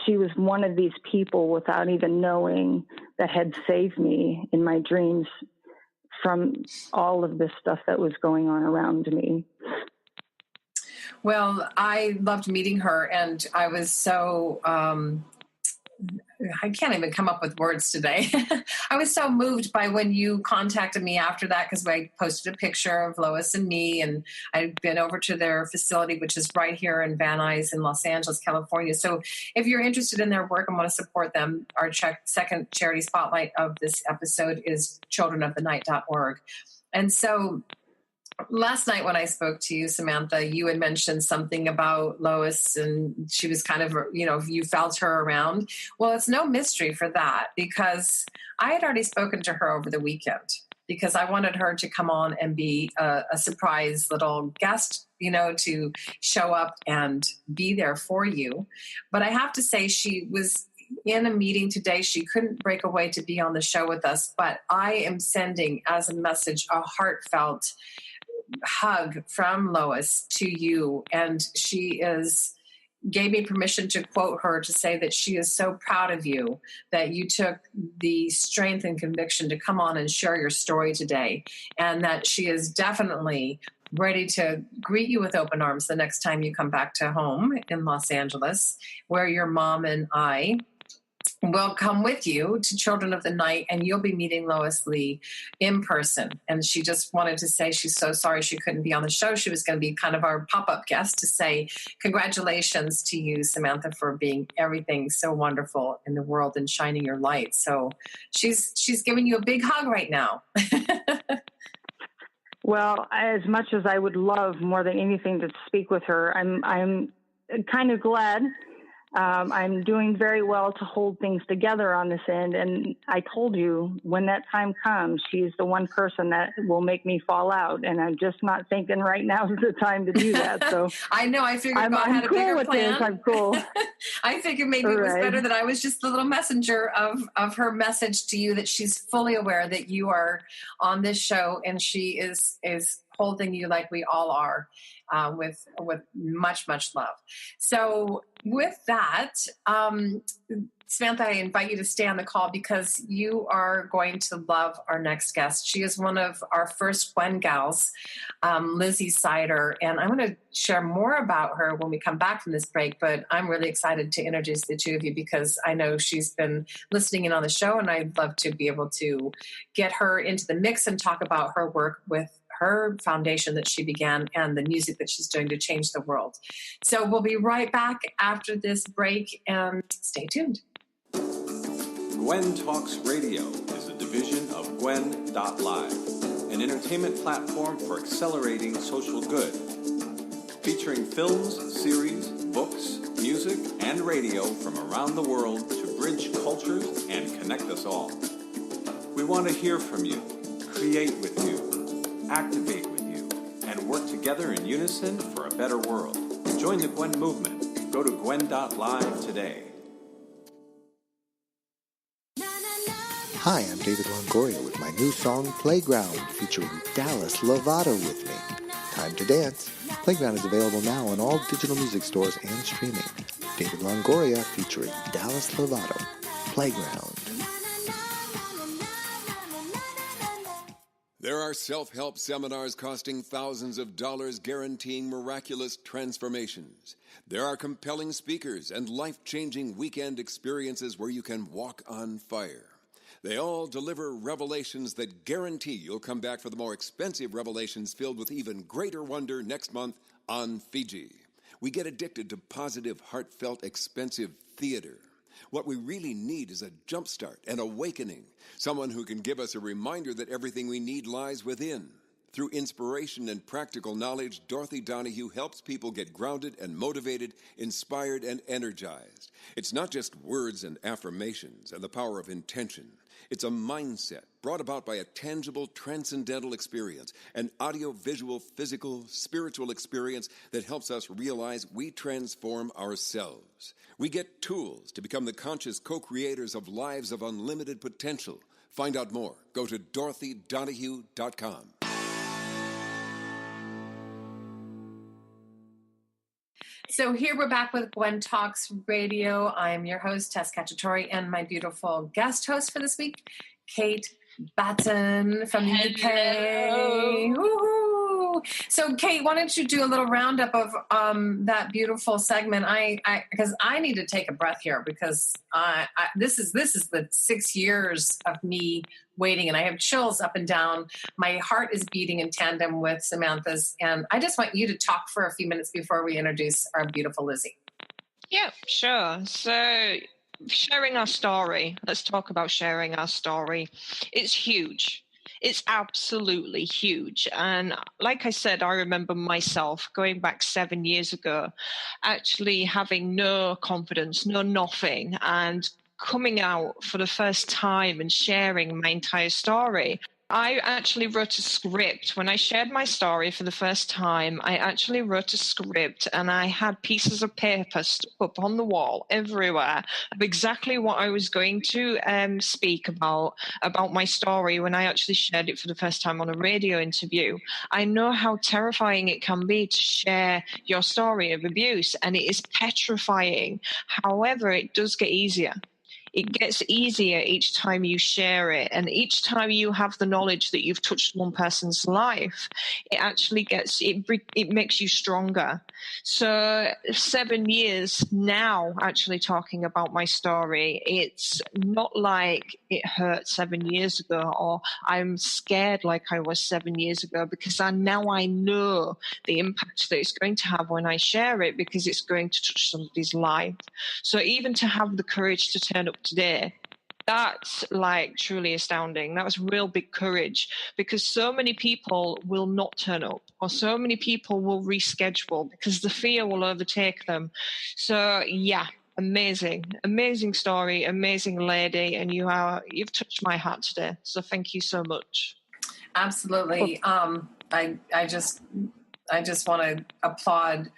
she was one of these people, without even knowing, that had saved me in my dreams from all of this stuff that was going on around me. Well, I loved meeting her, and I was so I can't even come up with words today. I was so moved by when you contacted me after that, because I posted a picture of Lois and me, and I'd been over to their facility, which is right here in Van Nuys in Los Angeles, California. So if you're interested in their work and want to support them, our second charity spotlight of this episode is childrenofthenight.org. And so last night when I spoke to you, Samantha, you had mentioned something about Lois, and she was kind of, you felt her around. Well, it's no mystery for that, because I had already spoken to her over the weekend, because I wanted her to come on and be a surprise little guest, to show up and be there for you. But I have to say, she was in a meeting today. She couldn't break away to be on the show with us, but I am sending as a message a heartfelt hug from Lois to you. And she gave me permission to quote her, to say that she is so proud of you, that you took the strength and conviction to come on and share your story today, and that she is definitely ready to greet you with open arms the next time you come back to home in Los Angeles, where your mom and I will come with you to Children of the Night, and you'll be meeting Lois Lee in person. And she just wanted to say she's so sorry she couldn't be on the show. She was going to be kind of our pop-up guest, to say congratulations to you, Samantha, for being everything so wonderful in the world and shining your light. So she's giving you a big hug right now. Well, as much as I would love more than anything to speak with her, I'm kind of glad. I'm doing very well to hold things together on this end. And I told you, when that time comes, she's the one person that will make me fall out. And I'm just not thinking right now is the time to do that. So I know. I figured God had a bigger plan. I'm cool. I figured maybe it was better that I was just the little messenger of her message to you, that she's fully aware that you are on this show, and she is holding you like we all are, with much, much love. So with that, Samantha, I invite you to stay on the call, because you are going to love our next guest. She is one of our first Gwen gals, Lizzie Sider, and I'm going to share more about her when we come back from this break, but I'm really excited to introduce the two of you, because I know she's been listening in on the show, and I'd love to be able to get her into the mix and talk about her work with her foundation that she began and the music that she's doing to change the world. So we'll be right back after this break, and stay tuned. Gwen Talks Radio is a division of Gwen.live, an entertainment platform for accelerating social good, featuring films, series, books, music, and radio from around the world to bridge cultures and connect us all. We want to hear from you, create with you, activate with you, and work together in unison for a better world. Join the Gwen movement. Go to Gwen.live today. Hi, I'm David Longoria with my new song, Playground, featuring Dallas Lovato with me. Time to dance. Playground is available now on all digital music stores and streaming. David Longoria featuring Dallas Lovato. Playground. There are self-help seminars costing thousands of dollars guaranteeing miraculous transformations. There are compelling speakers and life-changing weekend experiences where you can walk on fire. They all deliver revelations that guarantee you'll come back for the more expensive revelations filled with even greater wonder next month on Fiji. We get addicted to positive, heartfelt, expensive theater. What we really need is a jumpstart, an awakening, someone who can give us a reminder that everything we need lies within. Through inspiration and practical knowledge, Dorothy Donahue helps people get grounded and motivated, inspired and energized. It's not just words and affirmations and the power of intention. It's a mindset brought about by a tangible, transcendental experience, an audio-visual, physical, spiritual experience that helps us realize we transform ourselves. We get tools to become the conscious co-creators of lives of unlimited potential. Find out more. Go to DorothyDonahue.com. So here we're back with Gwen Talks Radio. I'm your host, Tess Cacciatore, and my beautiful guest host for this week, Kate Batten from the UK. Woo-hoo. So Kate, why don't you do a little roundup of that beautiful segment? Because I need to take a breath here, because this is the 6 years of me waiting, and I have chills up and down. My heart is beating in tandem with Samantha's, and I just want you to talk for a few minutes before we introduce our beautiful Lizzie. Yeah, sure. So sharing our story. Let's talk about sharing our story. It's huge. It's absolutely huge. And like I said, I remember myself going back 7 years ago, actually having no confidence, no nothing, and coming out for the first time and sharing my entire story. I actually wrote a script. When I shared my story for the first time, I actually wrote a script, and I had pieces of paper stuck up on the wall everywhere of exactly what I was going to speak about my story when I actually shared it for the first time on a radio interview. I know how terrifying it can be to share your story of abuse, and it is petrifying. However, it does get easier. It gets easier each time you share it, and each time you have the knowledge that you've touched one person's life, it actually it makes you stronger. So 7 years now, actually talking about my story, it's not like it hurt 7 years ago, or I'm scared like I was 7 years ago, because I know the impact that it's going to have when I share it, because it's going to touch somebody's life. So even to have the courage to turn up today, that's like truly astounding. That was real big courage, because so many people will not turn up, or so many people will reschedule because the fear will overtake them. So yeah, amazing story, amazing lady, and you've touched my heart today. So thank you so much. Absolutely. I just want to applaud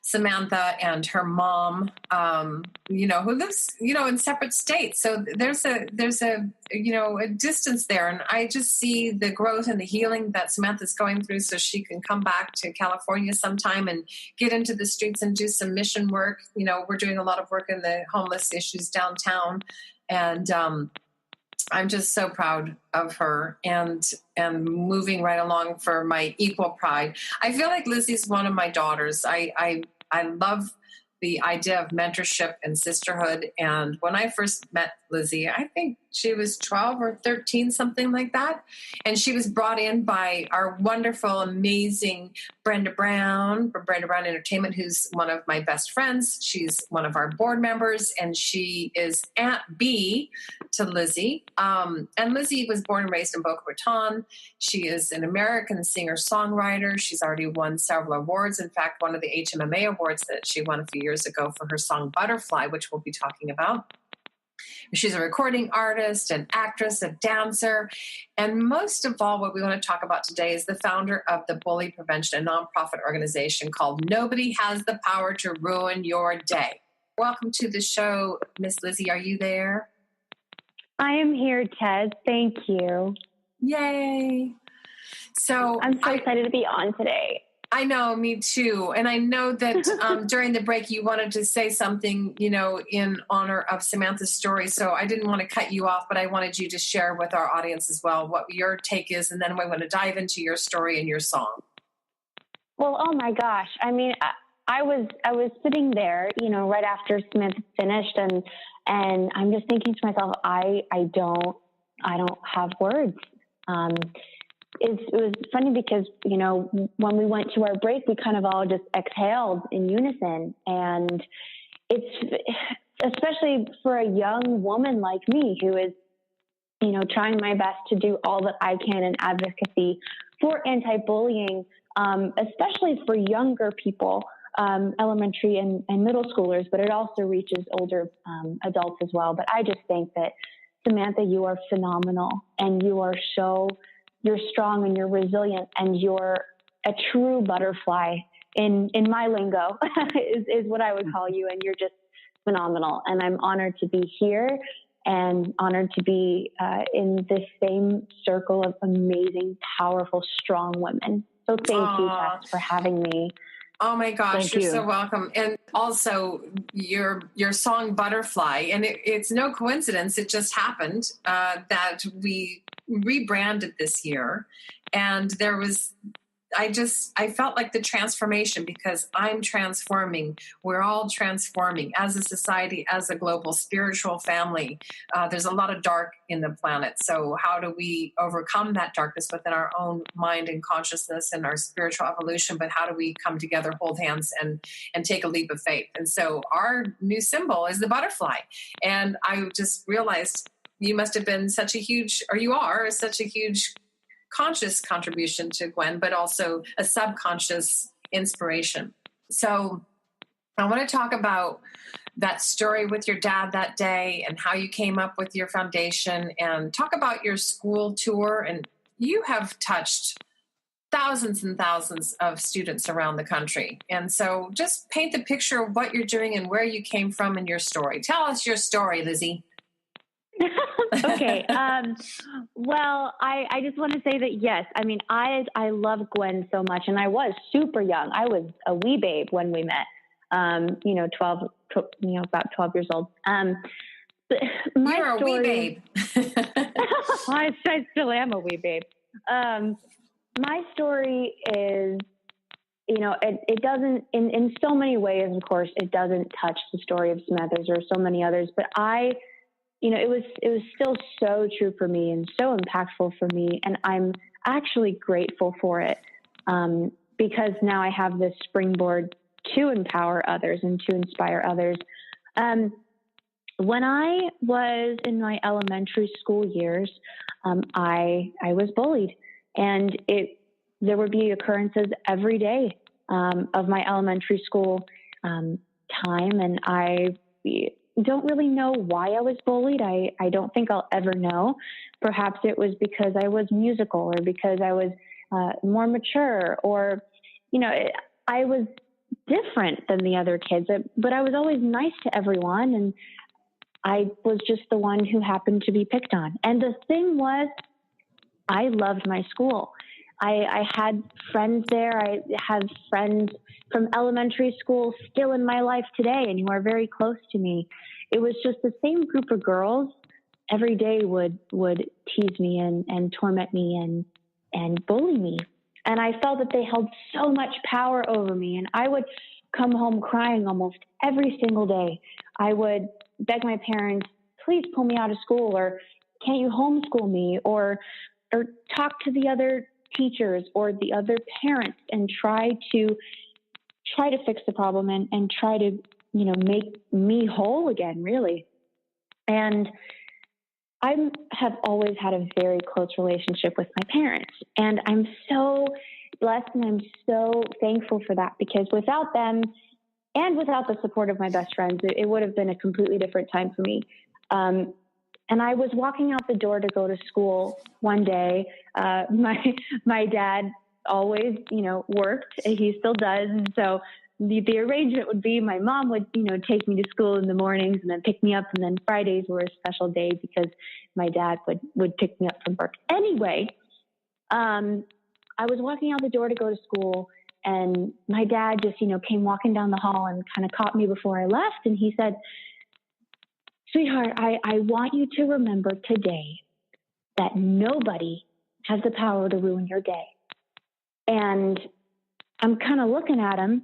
Samantha and her mom, who lives, in separate states. So there's a distance there. And I just see the growth and the healing that Samantha's going through, so she can come back to California sometime and get into the streets and do some mission work. We're doing a lot of work in the homeless issues downtown. And, I'm just so proud of her and moving right along for my equal pride. I feel like Lizzie's one of my daughters. I love the idea of mentorship and sisterhood. And when I first met Lizzie, I think she was 12 or 13, something like that. And she was brought in by our wonderful, amazing Brenda Brown from Brenda Brown Entertainment, who's one of my best friends. She's one of our board members, and she is Aunt B to Lizzie. And Lizzie was born and raised in Boca Raton. She is an American singer-songwriter. She's already won several awards. In fact, one of the HMMA awards that she won a few years ago for her song Butterfly, which we'll be talking about. She's a recording artist, an actress, a dancer, and most of all, what we want to talk about today is the founder of the Bully Prevention, a nonprofit organization called Nobody Has the Power to Ruin Your Day. Welcome to the show, Miss Lizzie. Are you there? I am here, Tess. Thank you. Yay. So I'm so excited to be on today. I know, me too. And I know that during the break you wanted to say something, in honor of Samantha's story. So I didn't want to cut you off, but I wanted you to share with our audience as well what your take is. And then we want to dive into your story and your song. Well, oh my gosh. I mean, I was sitting there, right after Samantha finished, and I'm just thinking to myself, I don't have words. It was funny because, when we went to our break, we kind of all just exhaled in unison. And it's, especially for a young woman like me who is, trying my best to do all that I can in advocacy for anti-bullying, especially for younger people, elementary and middle schoolers, but it also reaches older adults as well. But I just think that, Samantha, you are phenomenal, and you're strong and you're resilient, and you're a true butterfly in my lingo is what I would call you. And you're just phenomenal. And I'm honored to be here and honored to be in this same circle of amazing, powerful, strong women. So thank you, Tess, for having me. Oh my gosh, you're so welcome. And also your song Butterfly, and it's no coincidence, it just happened that we rebranded this year, and there was I felt like the transformation, because I'm transforming. We're all transforming as a society, as a global spiritual family. There's a lot of dark in the planet. So how do we overcome that darkness within our own mind and consciousness and our spiritual evolution? But how do we come together, hold hands, and take a leap of faith? And so our new symbol is the butterfly. And I just realized you must have been such a huge, or you are such a huge conscious contribution to Gwen, but also a subconscious inspiration. So I want to talk about that story with your dad that day and how you came up with your foundation, and talk about your school tour. And you have touched thousands and thousands of students around the country. And so just paint the picture of what you're doing and where you came from in your story. Tell us your story, Lizzie. Okay. Well, I just want to say that, yes, I mean, I love Gwen so much, and I was super young. I was a wee babe when we met, 12, about 12 years old. You're a wee babe. I still am a wee babe. My story is, it doesn't, in so many ways, of course, it doesn't touch the story of some others or so many others, but it was still so true for me and so impactful for me. And I'm actually grateful for it, because now I have this springboard to empower others and to inspire others. When I was in my elementary school years, I was bullied, and there would be occurrences every day of my elementary school time, and I don't really know why I was bullied. I don't think I'll ever know. Perhaps it was because I was musical, or because I was more mature, or, I was different than the other kids, but I was always nice to everyone. And I was just the one who happened to be picked on. And the thing was, I loved my school. I had friends there. I have friends from elementary school still in my life today, and who are very close to me. It was just the same group of girls every day would tease me and torment me and bully me. And I felt that they held so much power over me. And I would come home crying almost every single day. I would beg my parents, please pull me out of school, or can't you homeschool me, or talk to the other teachers or the other parents and try to fix the problem and try to, make me whole again, really. And I have always had a very close relationship with my parents, and I'm so blessed and I'm so thankful for that, because without them and without the support of my best friends, it would have been a completely different time for me. And I was walking out the door to go to school one day. My dad always, worked. He still does. And so the arrangement would be my mom would, take me to school in the mornings and then pick me up. And then Fridays were a special day because my dad would pick me up from work. Anyway, I was walking out the door to go to school, and my dad just, came walking down the hall and kind of caught me before I left. And he said, sweetheart, I want you to remember today that nobody has the power to ruin your day. And I'm kind of looking at him,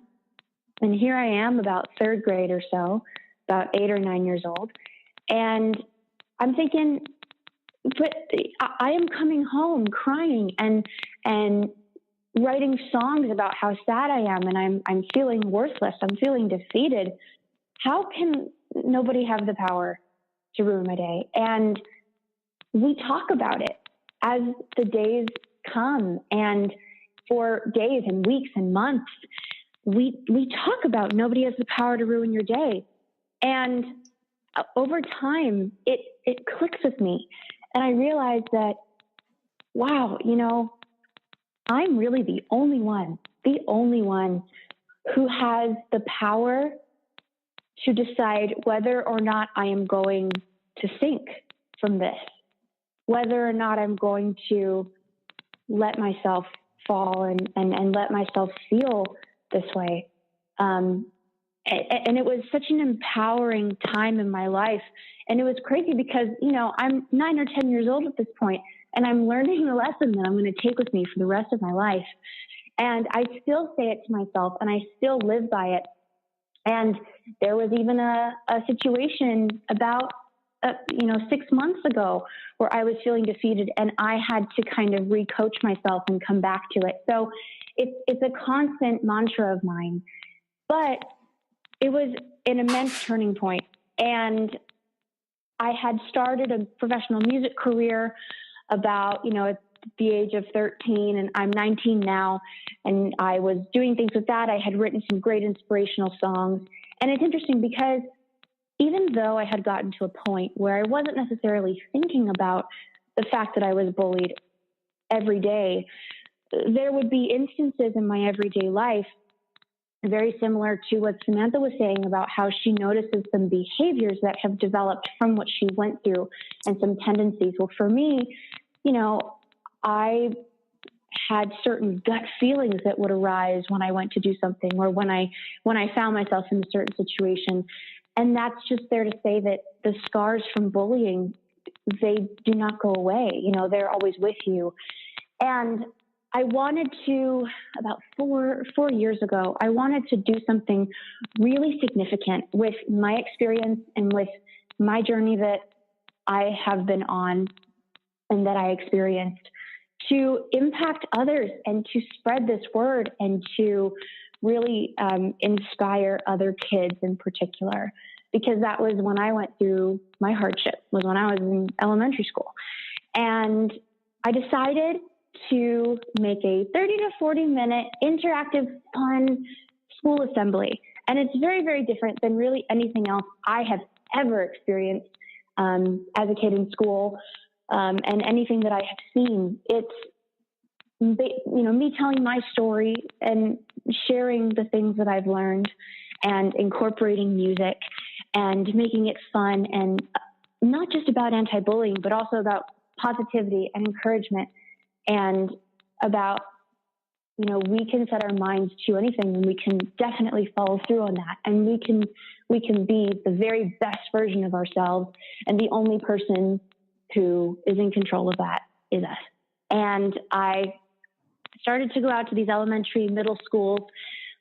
and here I am, about third grade or so, about 8 or 9 years old. And I'm thinking, but I am coming home crying and writing songs about how sad I am, and I'm feeling worthless. I'm feeling defeated. How can nobody have the power to ruin my day? And we talk about it as the days come, and for days and weeks and months, we talk about nobody has the power to ruin your day. And over time, it clicks with me, and I realize that, wow, I'm really the only one who has the power to decide whether or not I am going to sink from this, whether or not I'm going to let myself fall and let myself feel this way. And it was such an empowering time in my life. And it was crazy because, I'm 9 or 10 years old at this point, and I'm learning a lesson that I'm going to take with me for the rest of my life. And I still say it to myself, and I still live by it. And there was even a situation about 6 months ago where I was feeling defeated, and I had to kind of recoach myself and come back to it. So it's a constant mantra of mine. But it was an immense turning point. And I had started a professional music career about, at the age of 13, and I'm 19 now. And I was doing things with that. I had written some great inspirational songs. And it's interesting because even though I had gotten to a point where I wasn't necessarily thinking about the fact that I was bullied every day, there would be instances in my everyday life very similar to what Samantha was saying about how she notices some behaviors that have developed from what she went through and some tendencies. Well, for me, I had certain gut feelings that would arise when I went to do something, or when I found myself in a certain situation. And that's just there to say that the scars from bullying, they do not go away. They're always with you. And I wanted to, about four years ago, I wanted to do something really significant with my experience and with my journey that I have been on and that I experienced, to impact others and to spread this word and to really inspire other kids in particular. Because that was when I went through my hardship, was when I was in elementary school. And I decided to make a 30 to 40 minute interactive, fun school assembly. And it's very, very different than really anything else I have ever experienced as a kid in school, and anything that I have seen. It's, me telling my story and sharing the things that I've learned and incorporating music and making it fun, and not just about anti-bullying, but also about positivity and encouragement, and about, we can set our minds to anything, and we can definitely follow through on that. And we can be the very best version of ourselves. And the only person who is in control of that is us. And I started to go out to these elementary, middle schools.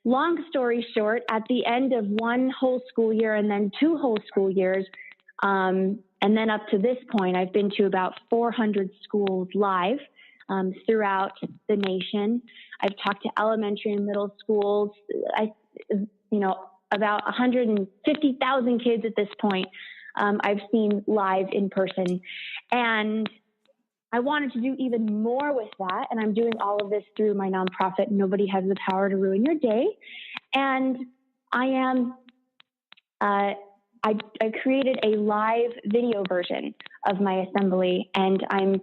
Long story short, at the end of one whole school year and then 2 whole school years, and then up to this point, I've been to about 400 schools live throughout the nation. I've talked to elementary and middle schools, about 150,000 kids at this point. I've seen live in person, and I wanted to do even more with that. And I'm doing all of this through my nonprofit, Nobody Has the Power to Ruin Your Day. And I created a live video version of my assembly, and I'm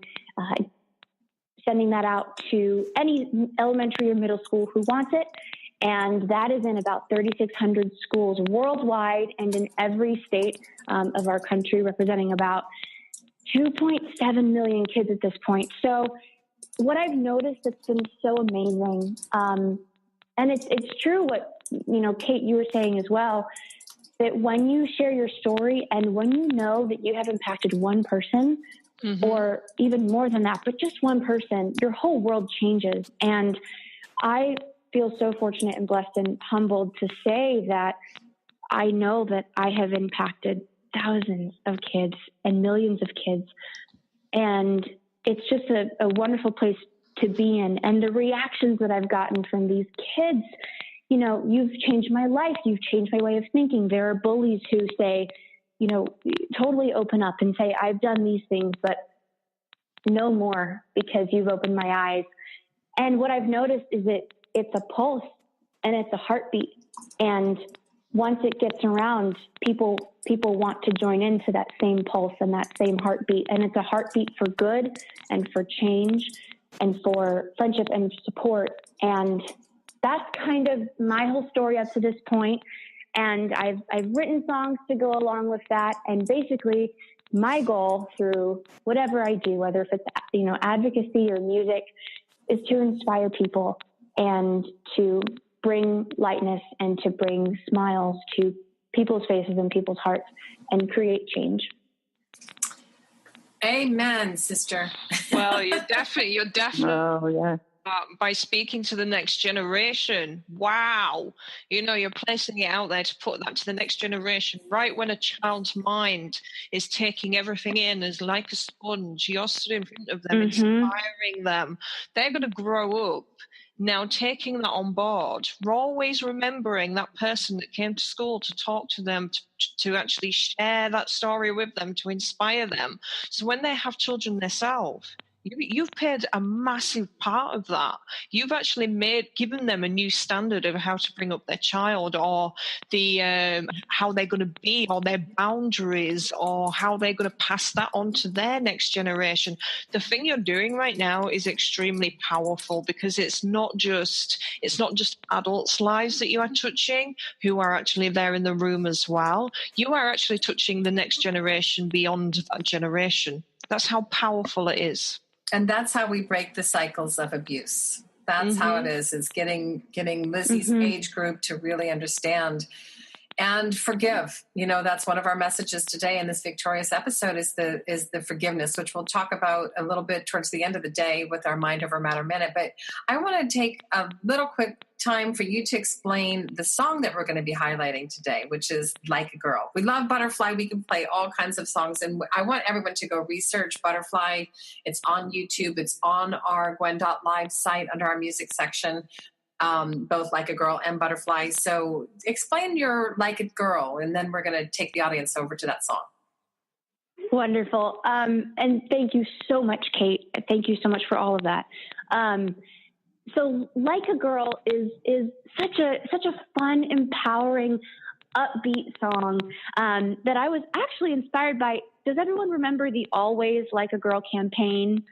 sending that out to any elementary or middle school who wants it. And that is in about 3,600 schools worldwide and in every state of our country, representing about 2.7 million kids at this point. So what I've noticed that's been so amazing, and it's true what, Kate, you were saying as well, that when you share your story and when you know that you have impacted one person, mm-hmm. or even more than that, but just one person, your whole world changes. And I feel so fortunate and blessed and humbled to say that I know that I have impacted thousands of kids and millions of kids. And it's just a wonderful place to be in. And the reactions that I've gotten from these kids, you've changed my life. You've changed my way of thinking. There are bullies who say, totally open up and say, I've done these things, but no more because you've opened my eyes. And what I've noticed is that it's a pulse and it's a heartbeat. And once it gets around, people want to join into that same pulse and that same heartbeat. And it's a heartbeat for good and for change and for friendship and support. And that's kind of my whole story up to this point. And I've written songs to go along with that. And basically my goal through whatever I do, whether if it's, advocacy or music, is to inspire people and to bring lightness and to bring smiles to people's faces and people's hearts and create change. Amen, sister. Well, you're definitely Oh, yeah. by speaking to the next generation. Wow. You're placing it out there to put that to the next generation. Right when a child's mind is taking everything in as like a sponge, you're stood in front of them, inspiring them. They're going to grow up now taking that on board. We're always remembering that person that came to school to talk to them, to actually share that story with them, to inspire them. So when they have children themselves, you've played a massive part of that. You've actually given them a new standard of how to bring up their child, or the how they're going to be, or their boundaries, or how they're going to pass that on to their next generation. The thing you're doing right now is extremely powerful, because it's not just adults' lives that you are touching, who are actually there in the room as well. You are actually touching the next generation beyond that generation. That's how powerful it is. And that's how we break the cycles of abuse. That's how it is getting Lizzie's age group to really understand and forgive. That's one of our messages today in this victorious episode is the forgiveness, which we'll talk about a little bit towards the end of the day with our Mind Over Matter Minute. But I want to take a little quick time for you to explain the song that we're going to be highlighting today, which is Like a Girl. We love Butterfly. We can play all kinds of songs. And I want everyone to go research Butterfly. It's on YouTube. It's on our Gwen.live site under our music section. Both Like a Girl and Butterfly. So explain your Like a Girl, and then we're going to take the audience over to that song. Wonderful. And thank you so much, Kate. Thank you so much for all of that. So Like a Girl is such a fun, empowering, upbeat song that I was actually inspired by. Does everyone remember the Always Like a Girl campaign?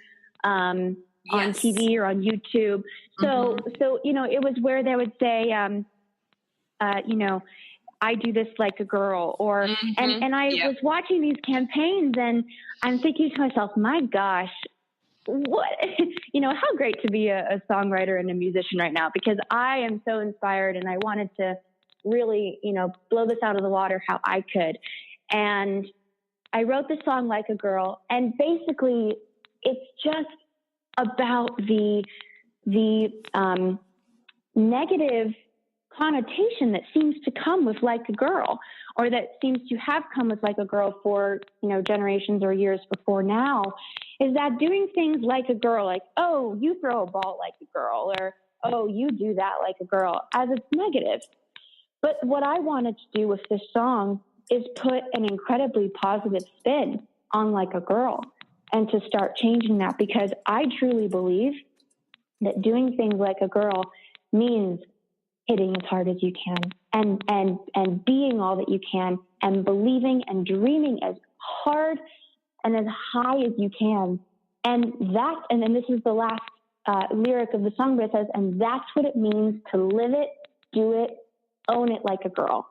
On TV or on YouTube. So it was where they would say, I do this like a girl, or, and I was watching these campaigns and I'm thinking to myself, my gosh, what, how great to be a songwriter and a musician right now, because I am so inspired and I wanted to really, blow this out of the water how I could. And I wrote the song Like a Girl, and basically it's just about the negative connotation that seems to come with Like a Girl, or that seems to have come with Like a Girl for, generations or years before now, is that doing things like a girl, like, oh, you throw a ball like a girl, or, oh, you do that like a girl, as it's negative. But what I wanted to do with this song is put an incredibly positive spin on Like a Girl, and to start changing that, because I truly believe that doing things like a girl means hitting as hard as you can, and being all that you can, and believing and dreaming as hard and as high as you can. And then this is the last lyric of the song, but it says, and that's what it means to live it, do it, own it like a girl.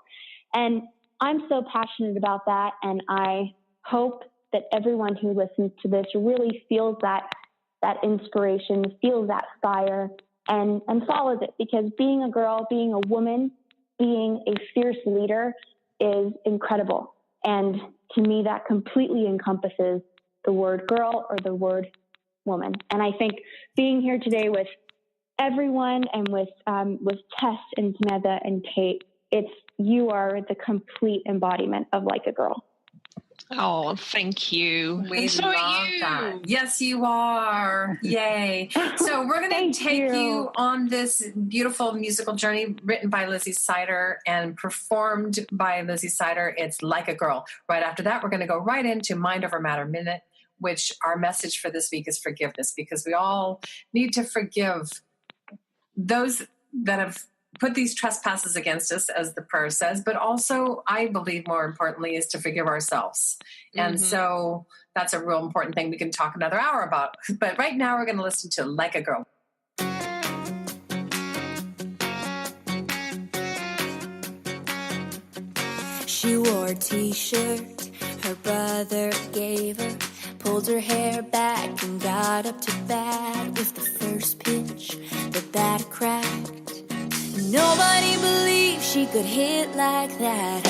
And I'm so passionate about that, and I hope that everyone who listens to this really feels that inspiration, feels that fire, and follows it, because being a girl, being a woman, being a fierce leader is incredible. And to me, that completely encompasses the word girl or the word woman. And I think being here today with everyone, and with Tess and Samantha and Kate, you are the complete embodiment of Like a Girl. Oh, thank you. We love that. Yes, you are. Yay. So we're going to take you on this beautiful musical journey written by Lizzie Sider and performed by Lizzie Sider. It's Like a Girl. Right after that, we're going to go right into Mind Over Matter Minute, which our message for this week is forgiveness, because we all need to forgive those that have put these trespasses against us, as the prayer says, but also, I believe more importantly, is to forgive ourselves. And so that's a real important thing we can talk another hour about. But right now we're going to listen to Like a Girl. She wore a t-shirt her brother gave her, pulled her hair back and got up to bat with the first pitch. The bat cracked. Nobody believed she could hit like that.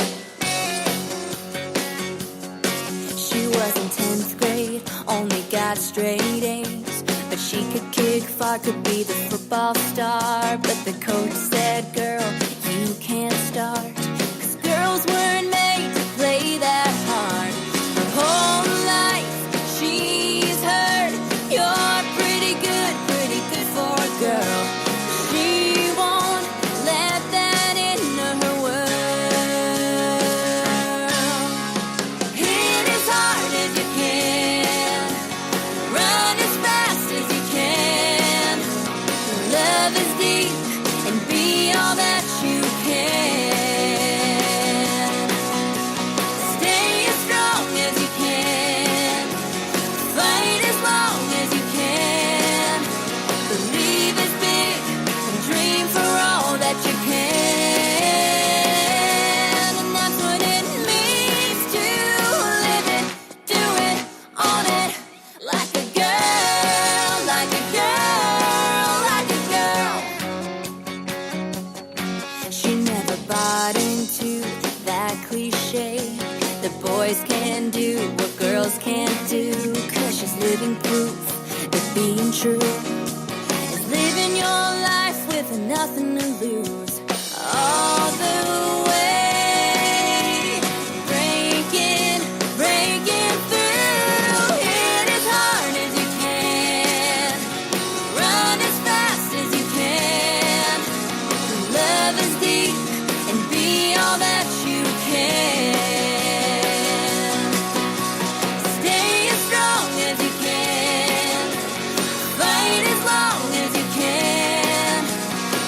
She was in 10th grade, only got straight A's, But she could kick far, could be the football star. But the coach said, girl, you can't start. 'Cause girls weren't made to play that hard. Her whole life she's heard, you're pretty good for a girl. She won't let that into her world. Hit as hard as you can, run as fast as you can. Love is deep and be all that you can. Stay as strong as you can, fight as long as you can. Believe is big and dream for all that you can. And that's what it means to live it, do it, own it. Like a girl, like a girl, like a girl. She never bought into that cliche that boys can do what girls can't do. 'Cause she's living proof that being true is living your life with nothing to lose. All the way, breaking through. Hit as hard as you can, run as fast as you can. Love is deep and be all that you can. Stay as strong as you can, fight as long as you can.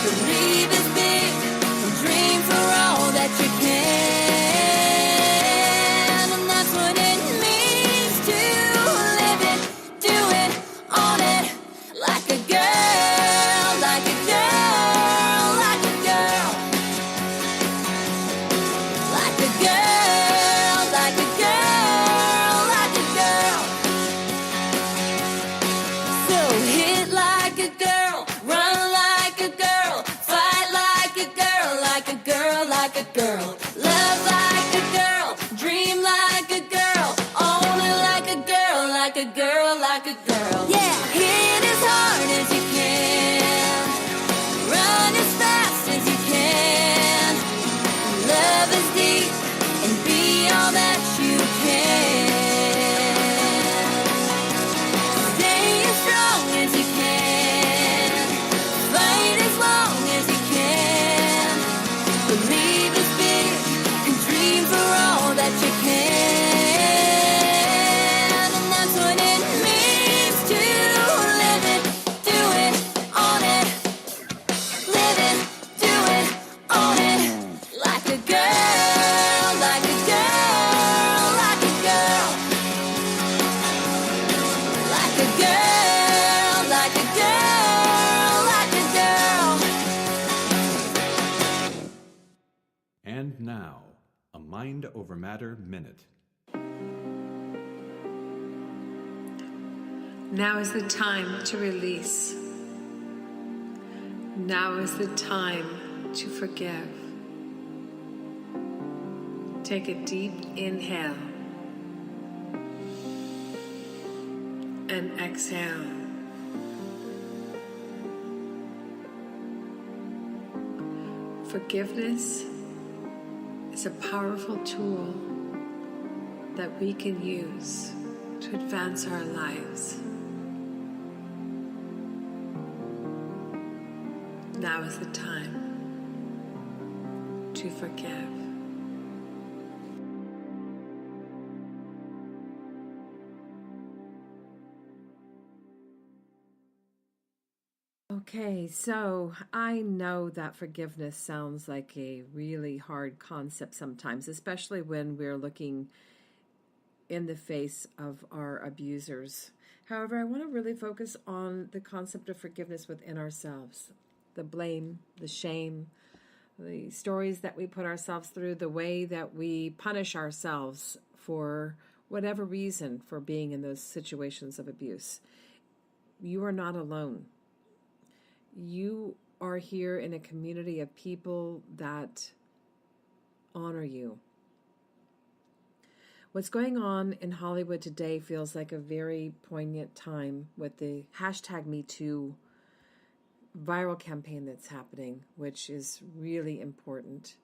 Believe is big and dream for all that you can. And that's what it means to live it, do it, own it. Like a girl, like a girl, like a girl. Like a girl, like a girl, like a girl. So hit like a girl, run like a girl, fight like a girl, like a girl, like a girl. Love like a girl, dream like a girl, own it like a girl, like a girl, like a girl. Yeah, hit as hard as you can, run as fast as you can. Love is deep and be all that you can. Stay as strong as you can, fight as long as you can. Believe is big and dream for all that you can. And that's what it means to live it, do it, own it. Live it, do it, own it. Like a girl, like a girl, like a girl. Like a girl, like a girl, like a girl. And now, a Mind Over Matter Minute. Now is the time to release. Now is the time to forgive. Take a deep inhale and exhale. Forgiveness is a powerful tool that we can use to advance our lives. Now is the time to forgive. Okay, so I know that forgiveness sounds like a really hard concept sometimes, especially when we're looking in the face of our abusers. However, I want to really focus on the concept of forgiveness within ourselves. The blame, the shame, the stories that we put ourselves through, the way that we punish ourselves for whatever reason for being in those situations of abuse. You are not alone. You are here in a community of people that honor you. What's going on in Hollywood today feels like a very poignant time with the #MeToo viral campaign that's happening, which is really important.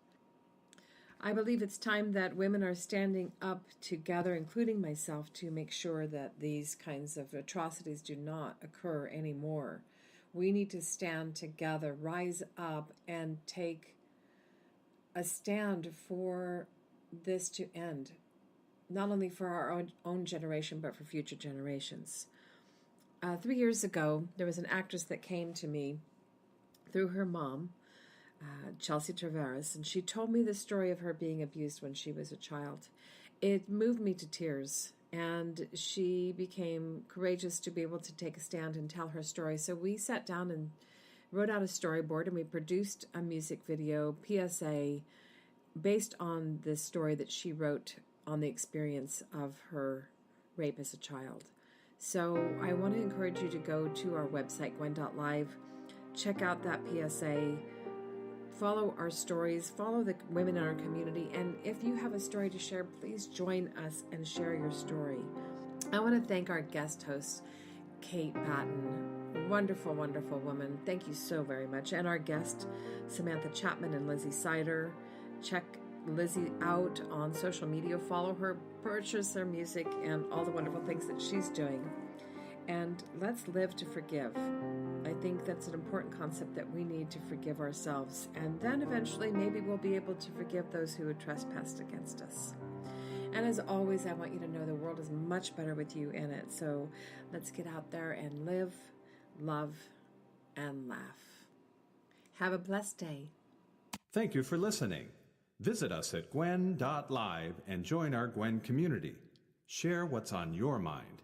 I believe it's time that women are standing up together, including myself, to make sure that these kinds of atrocities do not occur anymore. We need to stand together, rise up, and take a stand for this to end, not only for our own generation, but for future generations. 3 years ago, there was an actress that came to me through her mom, Chelsea Tavares, and she told me the story of her being abused when she was a child. It moved me to tears, and she became courageous to be able to take a stand and tell her story. So we sat down and wrote out a storyboard, and we produced a music video, PSA, based on this story that she wrote on the experience of her rape as a child. So I want to encourage you to go to our website, gwen.live, check out that PSA, follow our stories, follow the women in our community, and if you have a story to share, please join us and share your story. I want to thank our guest host, Kate Batten. Wonderful, wonderful woman. Thank you so very much. And our guest, Samantha Chapman and Lizzie Sider. Check Lizzie out on social media. Follow her, purchase her music, and all the wonderful things that she's doing. And let's live to forgive. I think that's an important concept, that we need to forgive ourselves. And then eventually maybe we'll be able to forgive those who have trespassed against us. And as always, I want you to know the world is much better with you in it. So let's get out there and live, love, and laugh. Have a blessed day. Thank you for listening. Visit us at gwen.live and join our Gwen community. Share what's on your mind.